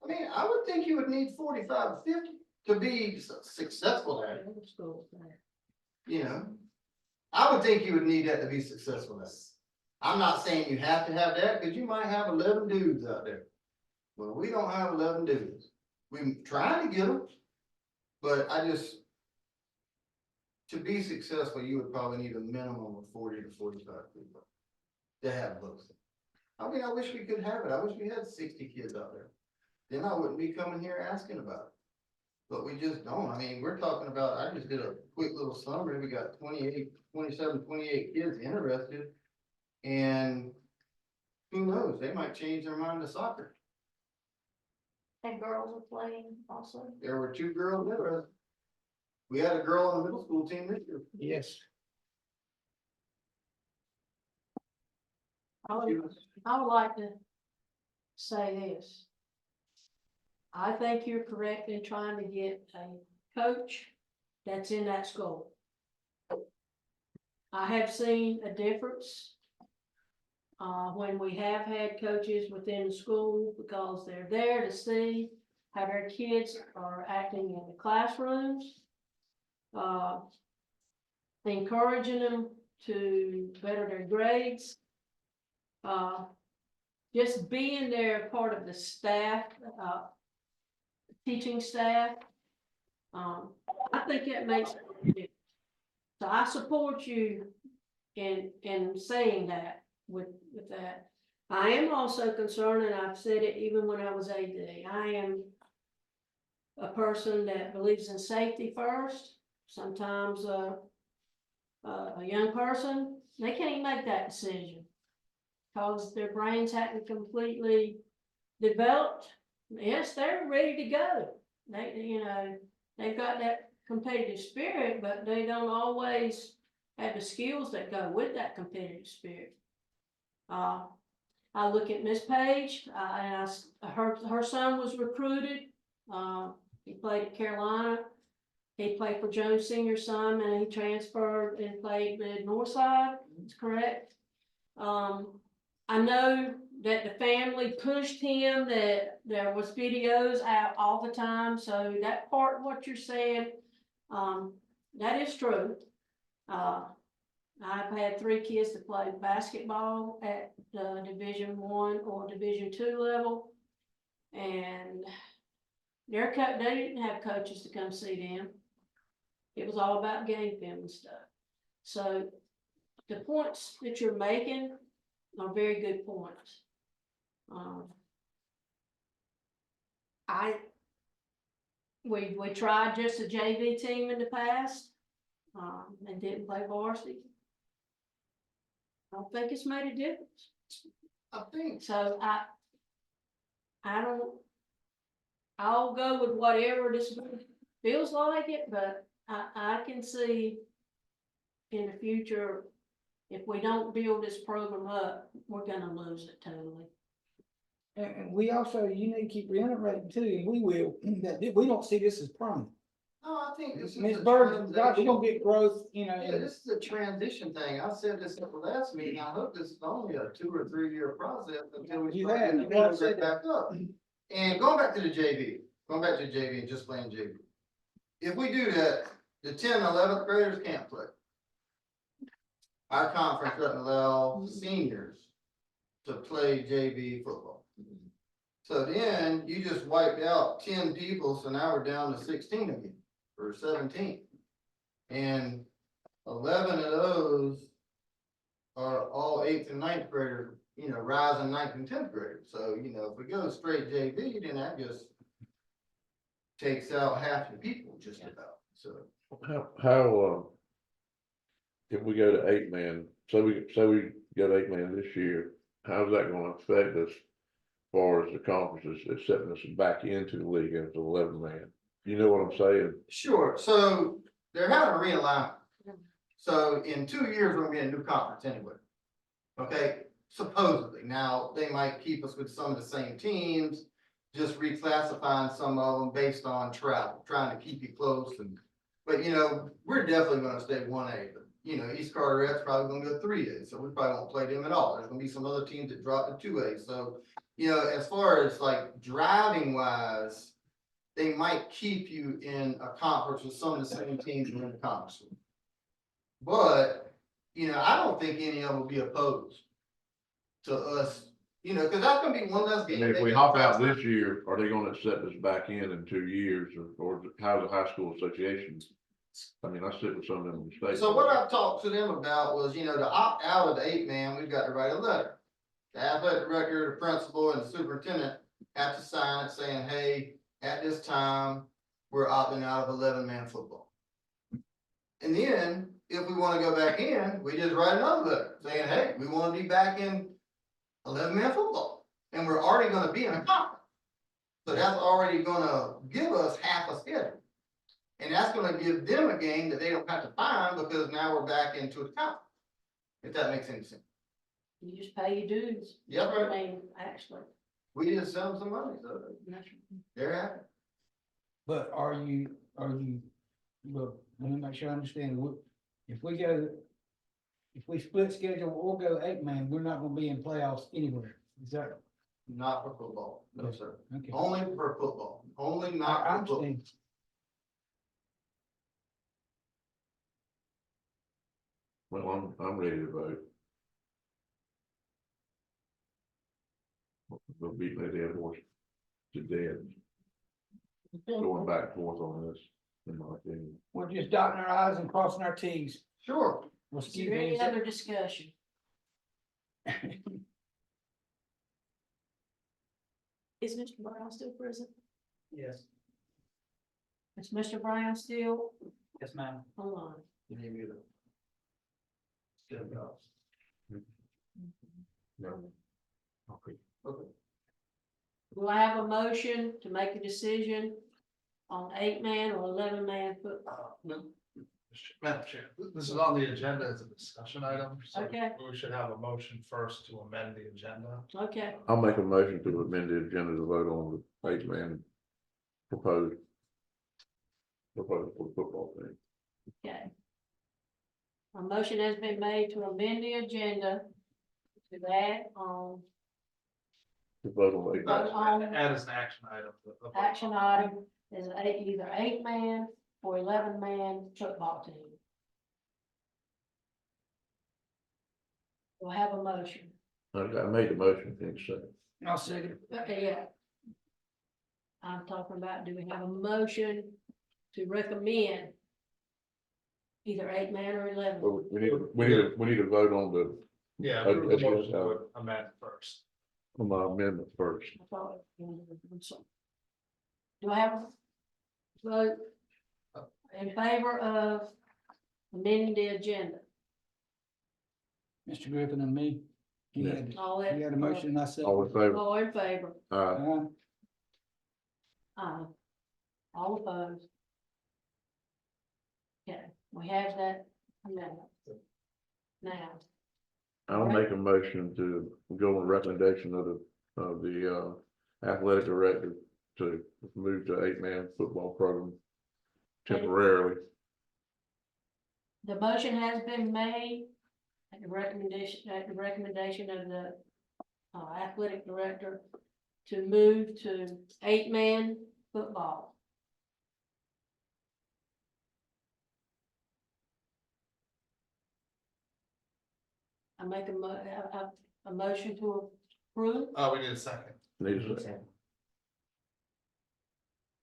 I mean, I would think you would need 45 to 50 to be successful at it, Let's go with that. you know? I would think you would need that to be successful at it. I'm not saying you have to have that, because you might have 11 dudes out there. Well, we don't have 11 dudes. We're trying to get them, but to be successful, you would probably need a minimum of 40 to 45 people to have those. I mean, I wish we could have it. I wish we had 60 kids out there. Then I wouldn't be coming here asking about it. But we just don't. I mean, we're talking about, I just did a quick little summary. We got 28 kids interested. And who knows, they might change their mind to soccer. And girls are playing also. There were 2 girls interested. We had a girl on the middle school team this year. Yes. I would like to say this. I think you're correct in trying to get a coach that's in that school. I have seen a difference when we have had coaches within the school, because they're there to see how their kids are acting in the classrooms. Encouraging them to better their grades. Just being there, part of the staff, teaching staff. I think that makes a difference. So I support you in saying that with that. I am also concerned, and I've said it even when I was AD, I am a person that believes in safety first. Sometimes a young person, they can't even make that decision because their brains haven't completely developed. Yes, they're ready to go. They've got that competitive spirit, but they don't always have the skills that go with that competitive spirit. I look at Miss Page, and her son was recruited. He played at Carolina. He played for Jones Senior son, and he transferred and played with Northside. That's correct. I know that the family pushed him, that there was videos out all the time. So that part of what you're saying, that is true. I've had 3 kids that play basketball at the Division I or Division II level, and they didn't have coaches to come see them. It was all about game film and stuff. So the points that you're making are very good points. We tried just a JV team in the past, and didn't play varsity. I don't think it's made a difference. I think So I'll go with whatever this feels like it, but I can see in the future, if we don't build this program up, we're gonna lose it totally. And we also, you need to keep reiterating too, and we will, that we don't see this as permanent. No, I think this is Ms. a Bird, we're transition. gonna get growth, Yeah, this is a transition thing. I said this at the last meeting. I hope this is only a 2 or 3 year process until we You start have, getting the you have program said back up. And going back to the JV and just playing JV. If we do that, the 10th, 11th graders can't play. Our conference doesn't allow seniors to play JV football. So then you just wiped out 10 people, so now we're down to 16 again, or 17. And 11 of those are all 8th and 9th graders, rising 9th and 10th graders. So, if we go straight JV, then that just takes out half the people just about, so. How if we go to 8-man, so we go to 8-man this year, how's that gonna affect us? As far as the conferences, it's setting us back into the league as 11-man. You know what I'm saying? Sure, so they're having a realignment. So in 2 years, we're gonna get a new conference anyway. Okay, supposedly. Now, they might keep us with some of the same teams, just reclassifying some of them based on travel, trying to keep you close and, but you know, we're definitely gonna stay 1A, but you know, East Carteret's probably gonna go 3A, so we probably won't play them at all. There's gonna be some other teams that drop to 2A, so, you know, as far as like driving wise, they might keep you in a conference with some of the same teams you're in the conference with. But, you know, I don't think any of them will be opposed to us, you know, cause that's gonna be one less game. And if we hop out this year, are they gonna accept us back in 2 years, or how's the high school association? I mean, I sit with some of them in the state. So what I've talked to them about was, you know, to opt out of the 8-man, we've got to write a letter. The athletic director, the principal, and the superintendent have to sign it saying, hey, at this time, we're opting out of 11-man football. And then, if we want to go back in, we just write another letter saying, hey, we want to be back in 11-man football. And we're already going to be in a conference. So that's already going to give us half a schedule. And that's gonna give them a game that they don't have to find because now we're back into the conference. If that makes any sense. You just pay your dues. Yep. I mean, actually. We just send them some money, so they're happy. But are you, but let me make sure I understand, if we split schedule or go 8-man, we're not gonna be in playoffs anywhere, is that? Not for football, no, sir. Okay. Only for football, only I not for football. understand. Well, I'm ready to vote. We'll beat that dead horse to death, going back and forth on this, in my opinion. We're just dotting our i's and crossing our t's. Sure. Well, Is there any other discussion? Is Mr. Brown still present? Yes, Is Mr. Brown still yes, ma'am. online? No. Okay. Do I have a motion to make a decision on 8-man or 11-man football? Madam Chair, this is on the agenda as a discussion item, so Okay. we should have a motion first to amend the agenda. Okay, I'll make a motion to amend the agenda to vote on the 8-man proposed for the football team. okay. A motion has been made to amend the agenda to that on To vote on the 8-man. vote on Add as an action item. action item is either 8-man or 11-man football team. Do I have a motion? I made the motion, I think so. I'll second it. Okay, yeah. I'm talking about, do we have a motion to recommend either 8-man or 11? Well, we need to vote on the, Yeah, I- approve the I- motion to amend first. on my amendment first. I thought it- Do I have a vote in favor of amending the agenda? Mr. Griffin and me. He Yeah. had, All that. he had a motion and I said. All in favor? All in favor? Aye. Aye. All opposed? Okay, we have that amendment. Now, I'll make a motion to go on recommendation of the athletic director to move to 8-man football program temporarily. the motion has been made at the recommendation of the athletic director to move to 8-man football. I make a motion to approve. Oh, we need a second. Need a second.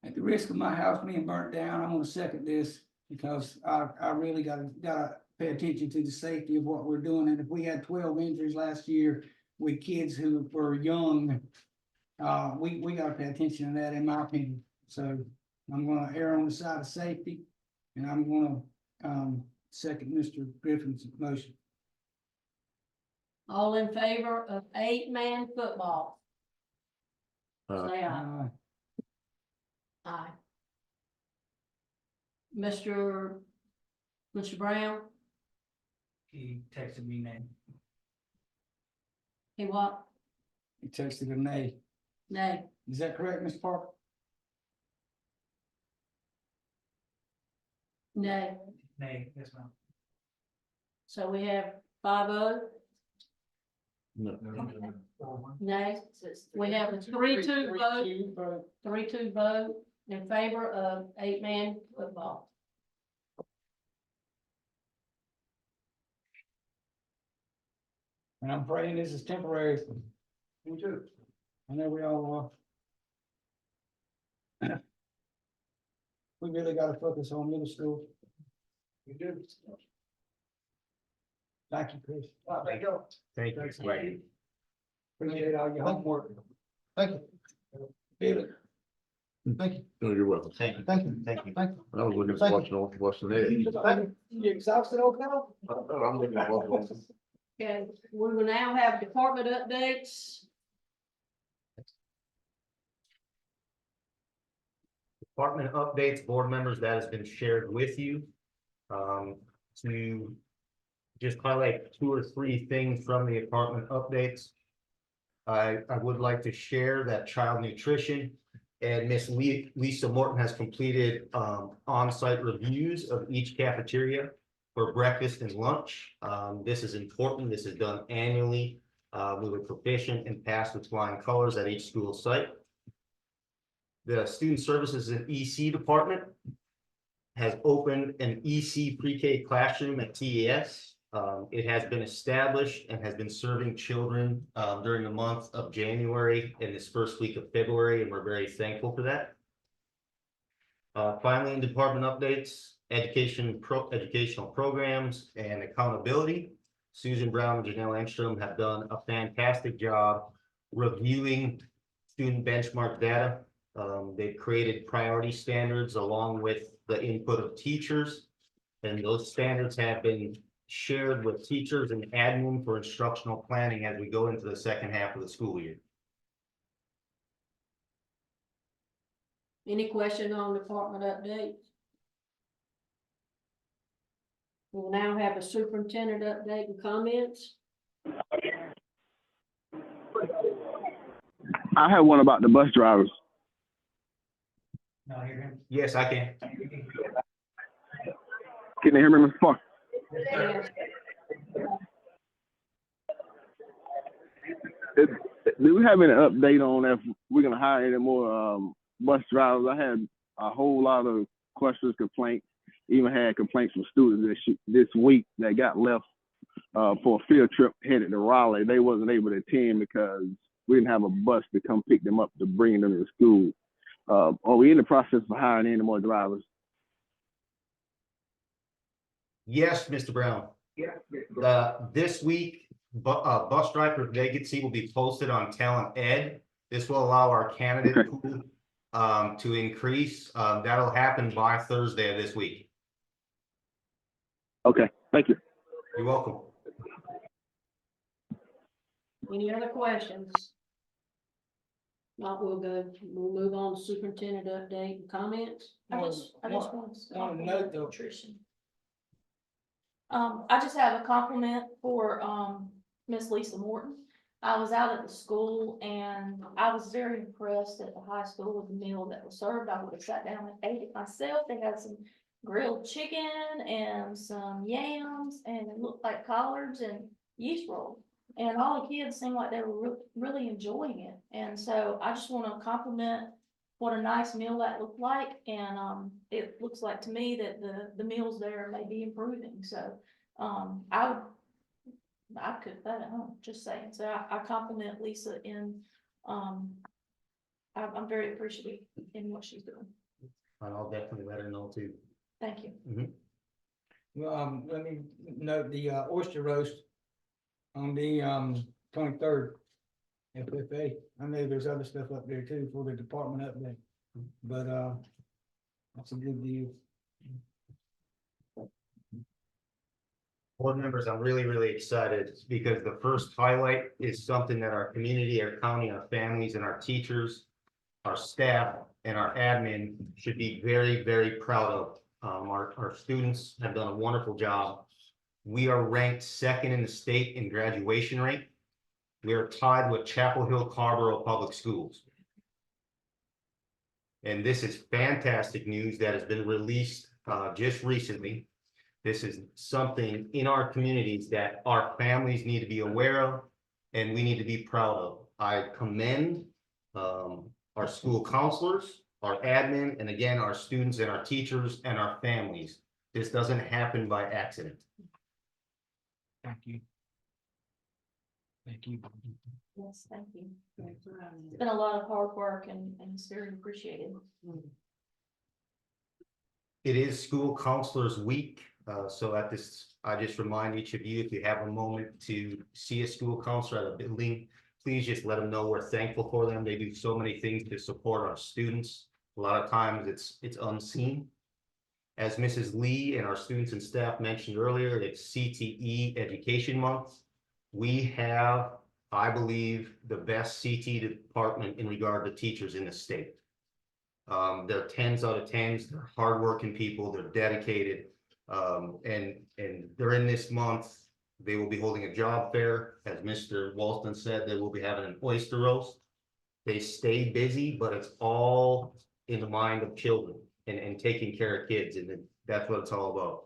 At the risk of my house being burnt down, I'm gonna second this because I really gotta pay attention to the safety of what we're doing. And if we had 12 injuries last year with kids who were young, we gotta pay attention to that, in my opinion. So I'm gonna err on the side of safety, and I'm gonna second Mr. Griffin's motion. All in favor of 8-man football? Aye. Say aye. Aye. Mr. Brown, He texted me name. he what? He texted a nay. Nay. Is that correct, Ms. Parker? Nay. Nay, yes, ma'am. So we have 5-0. No. Nay. We have a 3-2 vote, 3-2 vote in favor of 8-man football. And I'm praying this is temporary. Me too. I know we all are. We really gotta focus on middle school. We do. Thank you, Chris. Thank you. Thanks, Wade. Appreciate all your homework. Thank you. Feel it. Thank you. No, you're welcome. Thank you. Thank you. Thank you. Thank you. I was looking at what's the next. You exhausted, old fellow? I'm looking at what's. Okay, we will now have department updates. Department updates, board members, that has been shared with you. To just highlight 2 or 3 things from the department updates. I would like to share that child nutrition and Miss Lisa Morton has completed on-site reviews of each cafeteria for breakfast and lunch. This is important. This is done annually. We were proficient and passed with flying colors at each school site. The Student Services and EC Department has opened an EC pre-K classroom at TES. It has been established and has been serving children during the month of January and this first week of February, and we're very thankful for that. Finally, in department updates, educational programs and accountability. Susan Brown and Janelle Engstrom have done a fantastic job reviewing student benchmark data. They've created priority standards along with the input of teachers. And those standards have been shared with teachers and admin for instructional planning as we go into the second half of the school year. Any question on department updates? We'll now have a superintendent update and comments. I have one about the bus drivers. No, hear him. Yes, I can. Can they hear me, Mr. Parker? Do we have any update on if we're gonna hire any more bus drivers? I had a whole lot of questions, complaints, even had complaints from students this week that got left for a field trip headed to Raleigh. They wasn't able to attend because we didn't have a bus to come pick them up to bring them to school. Are we in the process of hiring any more drivers? Yes, Mr. Brown. This week, bus driver vacancy will be posted on Talent Ed. This will allow our candidate pool to increase. That'll happen by Thursday of this week. Okay, thank you. You're welcome. Any other questions? Not, we'll move on to superintendent update and comments. I just want to note though. Nutrition. I just have a compliment for Miss Lisa Morton. I was out at the school and I was very impressed at the high school with the meal that was served. I would have sat down and ate it myself. They had some grilled chicken and some yams and it looked like collards and yeast roll. And all the kids seemed like they were really enjoying it. And so I just want to compliment what a nice meal that looked like. And it looks like to me that the meals there may be improving. So I cook that at home, just saying. So I compliment Lisa in I'm very appreciative in what she's doing. And I'll definitely let her know too. Thank you. Mm-hmm. Let me note the oyster roast on the 23rd. FFA. I know there's other stuff up there too for the department update, but that's a good deal. Board members, I'm really excited because the first highlight is something that our community, our county, our families, and our teachers, our staff, and our admin should be very proud of. Our students have done a wonderful job. We are ranked 2nd in the state in graduation rate. We are tied with Chapel Hill Carborough Public Schools. And this is fantastic news that has been released just recently. This is something in our communities that our families need to be aware of and we need to be proud of. I commend our school counselors, our admin, and again, our students and our teachers and our families. This doesn't happen by accident. Thank you. Thank you. Yes, thank you. It's been a lot of hard work and it's very appreciated. It is School Counselors Week, so at this, I just remind each of you, if you have a moment to see a school counselor at a building, please just let them know we're thankful for them. They do so many things to support our students. A lot of times it's unseen. As Mrs. Lee and our students and staff mentioned earlier, it's CTE Education Month. We have, I believe, the best CTE department in regard to teachers in the state. They're 10s out of 10s. They're hardworking people. They're dedicated. And during this month, they will be holding a job fair. As Mr. Walston said, they will be having an oyster roast. They stay busy, but it's all in the mind of children and taking care of kids. And that's what it's all about.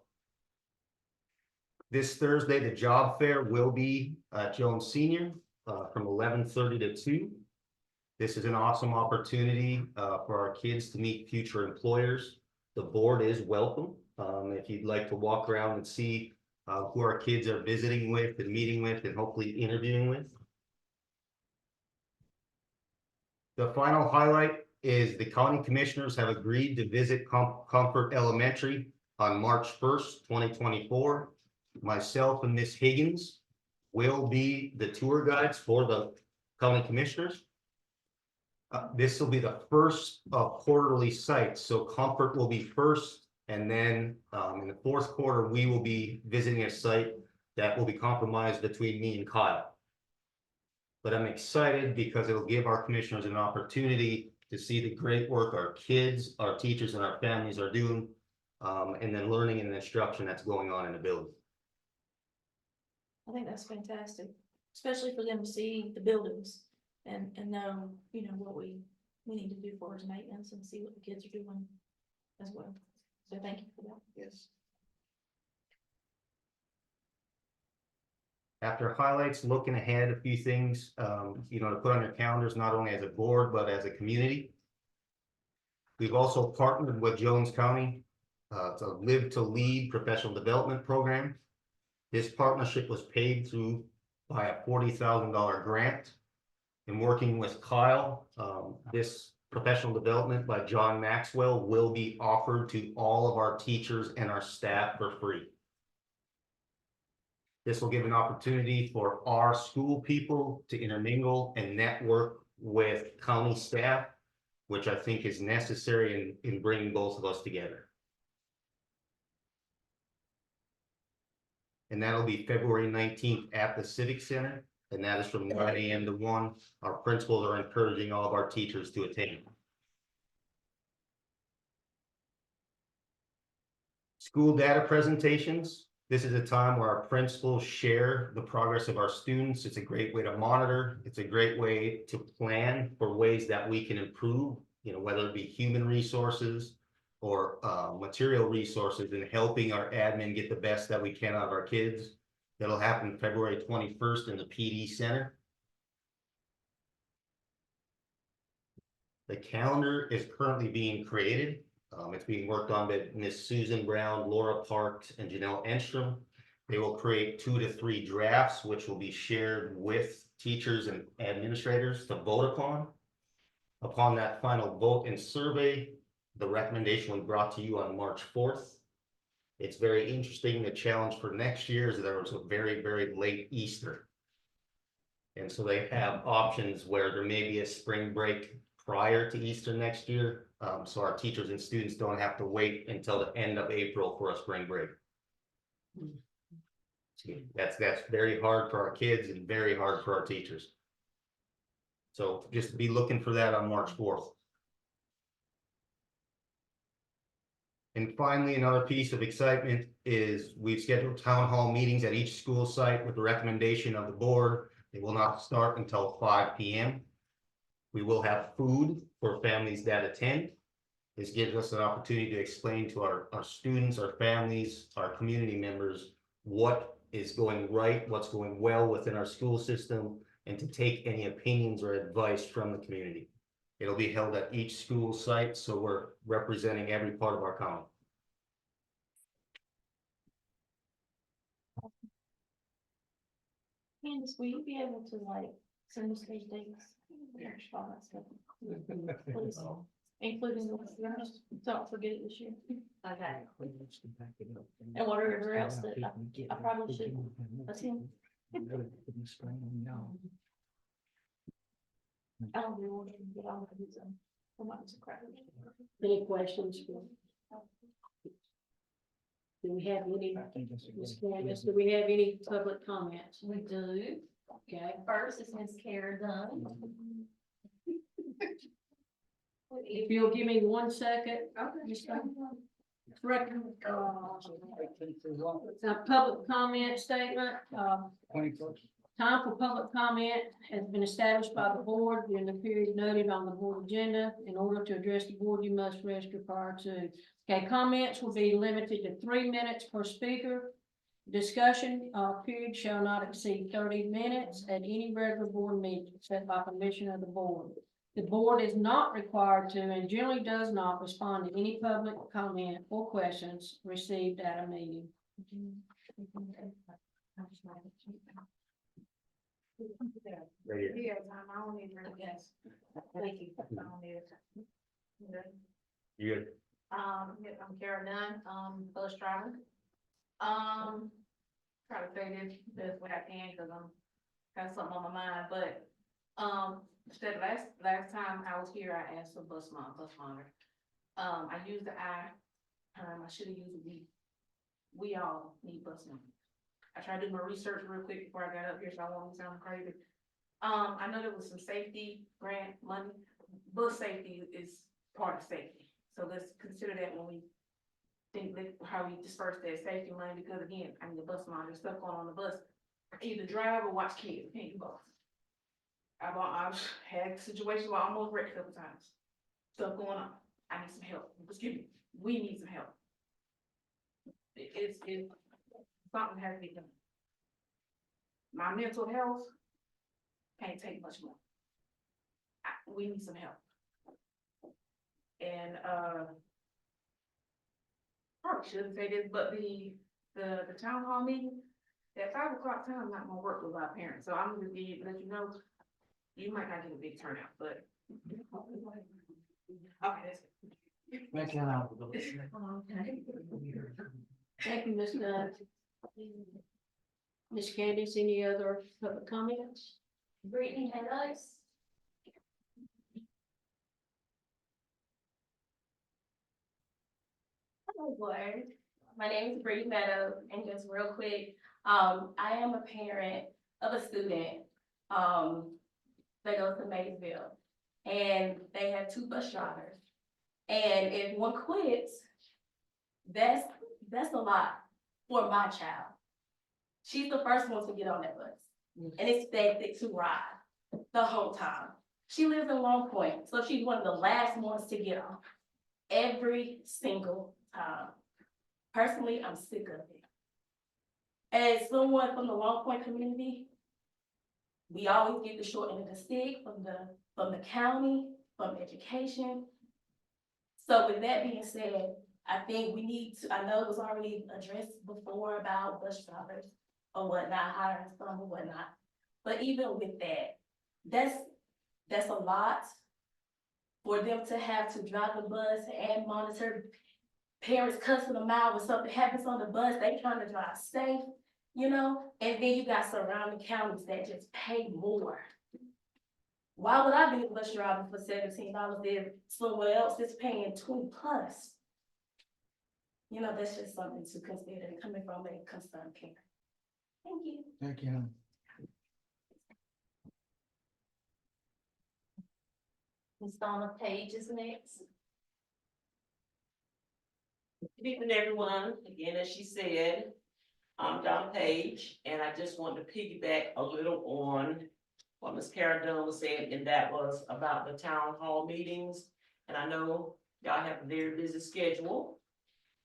This Thursday, the job fair will be at Jones Senior from 11:30 to 2. This is an awesome opportunity for our kids to meet future employers. The board is welcome. If you'd like to walk around and see who our kids are visiting with and meeting with and hopefully interviewing with. The final highlight is the county commissioners have agreed to visit Comfort Elementary on March 1st, 2024. Myself and Miss Higgins will be the tour guides for the county commissioners. This will be the first quarterly site, so Comfort will be first, and then in the fourth quarter, we will be visiting a site that will be compromised between me and Kyle. But I'm excited because it'll give our commissioners an opportunity to see the great work our kids, our teachers, and our families are doing, and then learning and instruction that's going on in the building. I think that's fantastic, especially for them to see the buildings and know, you know, what we need to do for as maintenance and see what the kids are doing as well. So thank you for that. Yes. After highlights, looking ahead, a few things, you know, to put on your calendars, not only as a board, but as a community. We've also partnered with Jones County to Live to Lead professional development program. This partnership was paid through by a $40,000 grant. In working with Kyle, this professional development by John Maxwell will be offered to all of our teachers and our staff for free. This will give an opportunity for our school people to intermingle and network with county staff, which I think is necessary in bringing both of us together. And that'll be February 19th at the Civic Center, and that is from 9 a.m. to 1. Our principals are encouraging all of our teachers to attend. School data presentations. This is a time where our principals share the progress of our students. It's a great way to monitor. It's a great way to plan for ways that we can improve, you know, whether it be human resources or material resources, in helping our admin get the best that we can out of our kids. That'll happen February 21st in the PD Center. The calendar is currently being created. It's being worked on by Miss Susan Brown, Laura Parks, and Janelle Enstrom. They will create 2 to 3 drafts, which will be shared with teachers and administrators to vote upon. Upon that final vote and survey, the recommendation will be brought to you on March 4th. It's very interesting. The challenge for next year is that there was a very, very late Easter. And so they have options where there may be a spring break prior to Easter next year. So our teachers and students don't have to wait until the end of April for a spring break. That's very hard for our kids and very hard for our teachers. So just be looking for that on March 4th. And finally, another piece of excitement is we've scheduled town hall meetings at each school site with the recommendation of the board. They will not start until 5 p.m. We will have food for families that attend. This gives us an opportunity to explain to our students, our families, our community members, what is going right, what's going well within our school system, and to take any opinions or advice from the community. It'll be held at each school site, so we're representing every part of our county. Candace, will you be able to like send us these dates? All that stuff. Please, including the rest, don't forget it this year. Okay. And whatever else that I probably should attend. I don't really want to get on with these, any questions? Do we have any, Ms. Candace, do we have any public comments? We do. Okay. First is Miss Kara Dunn. If you'll give me 1 second. Okay. Ms. Dunn. A public comment statement, 21st. time for public comment has been established by the board during the period noted on the board agenda. In order to address the board, you must register prior to. Okay, comments will be limited to 3 minutes per speaker. Discussion, period shall not exceed 30 minutes at any regular board meeting set by permission of the board. The board is not required to and generally does not respond to any public comment or questions received at a meeting. Right here. Yeah, I don't need to guess. Thank you. I don't need it. You good? Yeah, I'm Kara Dunn, bus driver. Try to say this the best way I can, cause I'm got something on my mind, but, instead last time I was here, I asked for bus monitor. I used the I, I should have used the we. We all need bus monitors. I tried to do my research real quick before I got up here, so I won't sound crazy. I know there was some safety grant money. Bus safety is part of safety, so let's consider that when we think that how we disperse that safety money, because again, I mean, the bus monitor, stuff going on the bus, either drive or watch kids, can't do both. I've had situations where I almost wrecked a couple times. Stuff going on. I need some help. Excuse me. We need some help. It's something has to be done. My mental health can't take much more. We need some help. And probably shouldn't say this, but the town hall meeting, at 5 o'clock time, I'm not gonna work with our parents, so I'm gonna let you know, you might not get a big turnout, but. Okay, that's it. Thank you. Thank you, Ms. Dunn. Ms. Candace, any other public comments? Brittany Meadows. Hello, board. My name is Brittany Meadows, and just real quick, I am a parent of a student, that goes to Maysville, and they have 2 bus drivers. And if one quits, that's a lot for my child. She's the first one to get on that bus and expected to ride the whole time. She lives in Long Point, so she's one of the last ones to get on every single time. Personally, I'm sick of it. As someone from the Long Point community, we always get the short end of the stick from the county, from education. So with that being said, I think we need to, I know it was already addressed before about bus drivers or whatnot, hiring some or whatnot. But even with that, that's a lot for them to have to drive the bus and monitor parents cussing them out when something happens on the bus, they trying to drive safe, you know? And then you got surrounding counties that just pay more. Why would I be a bus driver for $17 if someone else is paying 20 plus? You know, that's just something to consider coming from a concerned parent. Thank you. Thank you. Ms. Donna Page is next. Good evening, everyone. Again, as she said, I'm Donna Page, and I just wanted to piggyback a little on what Ms. Kara Dunn was saying, and that was about the town hall meetings. And I know Y'all have a very busy schedule.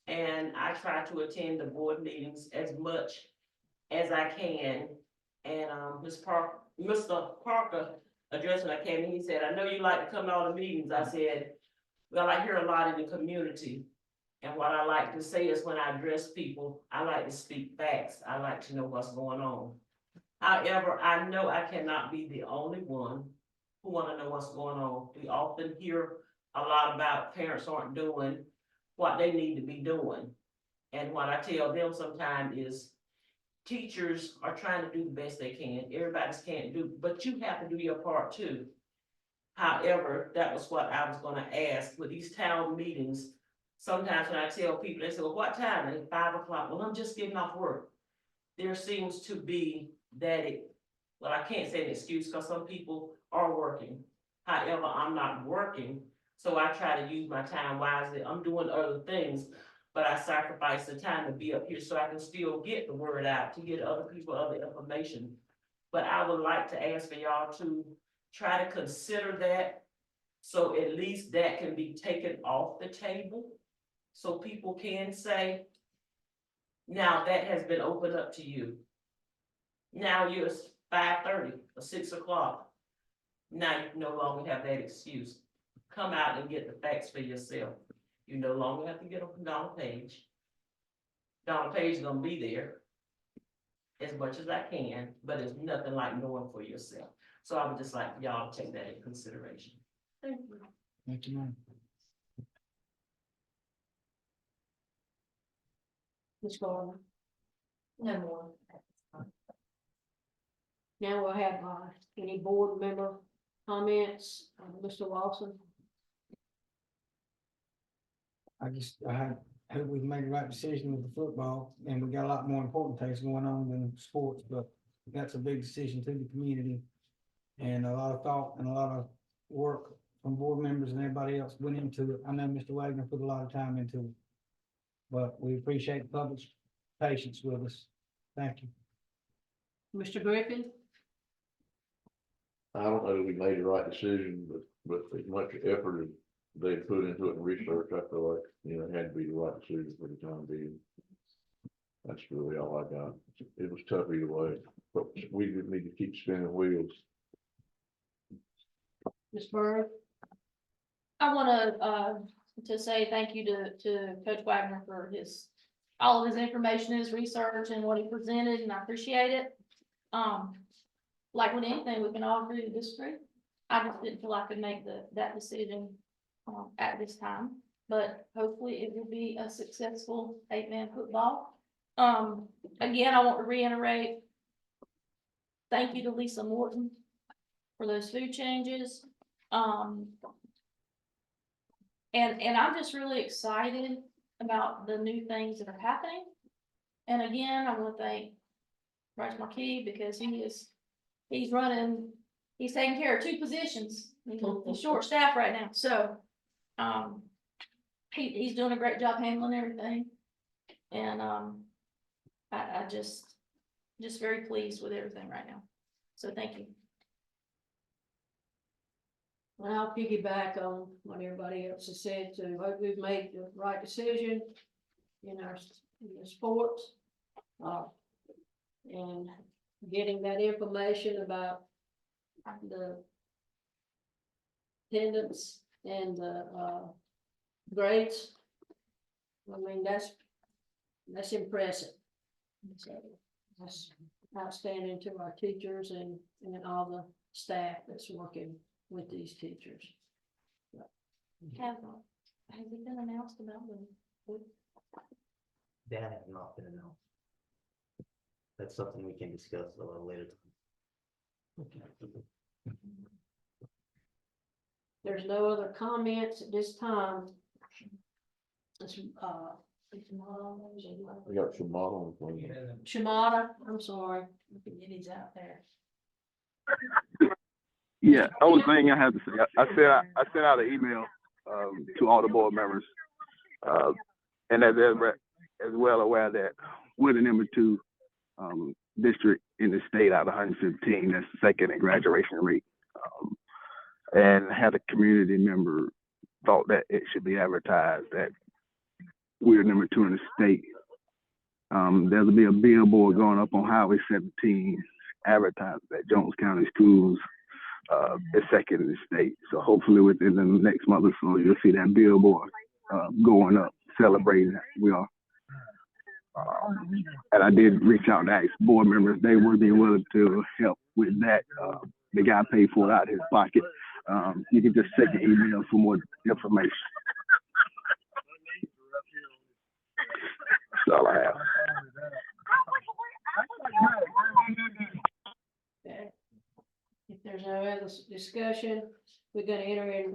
And I try to attend the board meetings as much as I can. And, Mr. Parker addressed when I came in, he said, I know you like to come to all the meetings. I said, well, I hear a lot in the community. And what I like to say is when I address people, I like to speak facts. I like to know what's going on. However, I know I cannot be the only one who wanna know what's going on. We often hear a lot about parents aren't doing what they need to be doing. And what I tell them sometimes is teachers are trying to do the best they can. Everybody's can't do, but you have to do your part too. However, that was what I was gonna ask with these town meetings. Sometimes when I tell people, they say, well, what time? It's 5 o'clock. Well, I'm just getting off work. There seems to be that well, I can't say an excuse because some people are working. However, I'm not working, so I try to use my time wisely. I'm doing other things, but I sacrifice the time to be up here so I can still get the word out, to get other people other information. But I would like to ask for y'all to try to consider that, so at least that can be taken off the table, so people can say, now that has been opened up to you. Now you're 5:30 or 6 o'clock. Now you no longer have that excuse. Come out and get the facts for yourself. You no longer have to get up from Donna Page. Donna Page is gonna be there as much as I can, but it's nothing like knowing for yourself. So I would just like y'all to take that in consideration. Thank you. Thank you, ma'am. Ms. Garland. No more. Now we'll have, any board member comments, Mr. Lawson. I hope we've made the right decision with the football, and we got a lot more important things going on than sports, but that's a big decision to the community. And a lot of thought and a lot of work from board members and everybody else went into it. I know Mr. Wagner put a lot of time into it. But we appreciate the public's patience with us. Thank you. Mr. Griffin. I don't know that we made the right decision, but as much effort as they put into it and research, I feel like, it had to be the right decision for the time being. That's really all I got. It was tough either way, but we didn't need to keep spinning wheels. Ms. Bird. I want to say thank you to Coach Wagner for all of his information, his research, and what he presented, and I appreciate it. Like with anything, we can all agree to disagree. I just didn't feel I could make that decision at this time, but hopefully it will be a successful 8-man football. Again, I want to reiterate, thank you to Lisa Morton for those food changes. And I'm just really excited about the new things that are happening. And again, I want to thank Bryce Marquis because he's taking care of 2 positions. He's short staffed right now, so he's doing a great job handling everything. And I just very pleased with everything right now. So thank you. And I'll piggyback on what everybody else has said too. Hope we've made the right decision in our sports. And getting that information about the attendance and the grades. I mean, that's impressive. So that's outstanding to our teachers and all the staff that's working with these teachers. Has it been announced about the? That has not been announced. That's something we can discuss a little later. There's no other comments at this time. It's, We got some models for you. Shimada, I'm sorry, he's out there. Yeah, only thing I have to say, I sent out an email to all the board members, and they're as well aware that we're the number 2 district in the state out of 115. That's the second in graduation rate, and had a community member thought that it should be advertised that we're number 2 in the state. There'll be a billboard going up on Highway 17 advertising that Jones County Schools is second in the state. So hopefully within the next month or so, you'll see that billboard going up, celebrating that we are. And I did reach out to ask board members, they would be willing to help with that. The guy paid for it out of his pocket. You can just check the email for more information. That's all I have. Okay. If there's no other discussion, we're gonna enter in,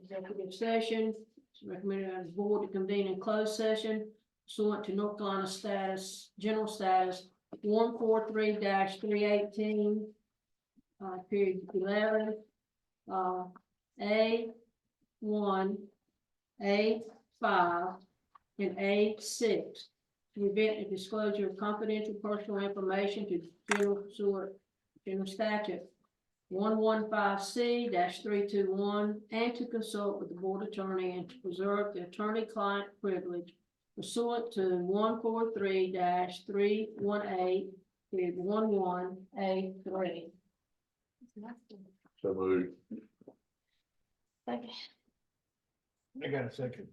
executive session. It's recommended by the board to convene in closed session pursuant to North Carolina general status 143-318, period 11, A1, A5, and A6. To prevent the disclosure of confidential personal information to general statute 115C-321, and to consult with the board attorney and to preserve the attorney-client privilege pursuant to 143-318.11A3. So moved. Thank you. I got a second.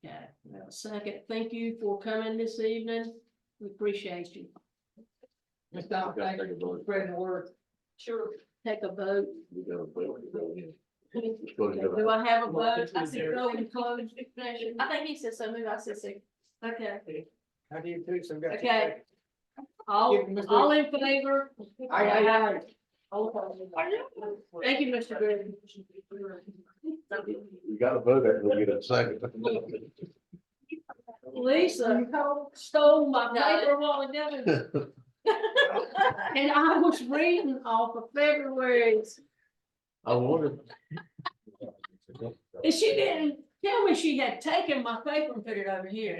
Okay, we have a second. Thank you for coming this evening. We appreciate you. Ms. Dom, thank you for spreading the word. Sure. Take a vote. Go Do I have a vote? I said go in closed session. I think he said so, maybe I said so. Okay, I did too, so got. okay. All in favor? Aye. Thank you, Mr. Green. You got to vote that, we'll get a second. Lisa stole my paper while ago. And I was reading off of February's, I wanted. and she didn't tell me she had taken my paper and put it over here.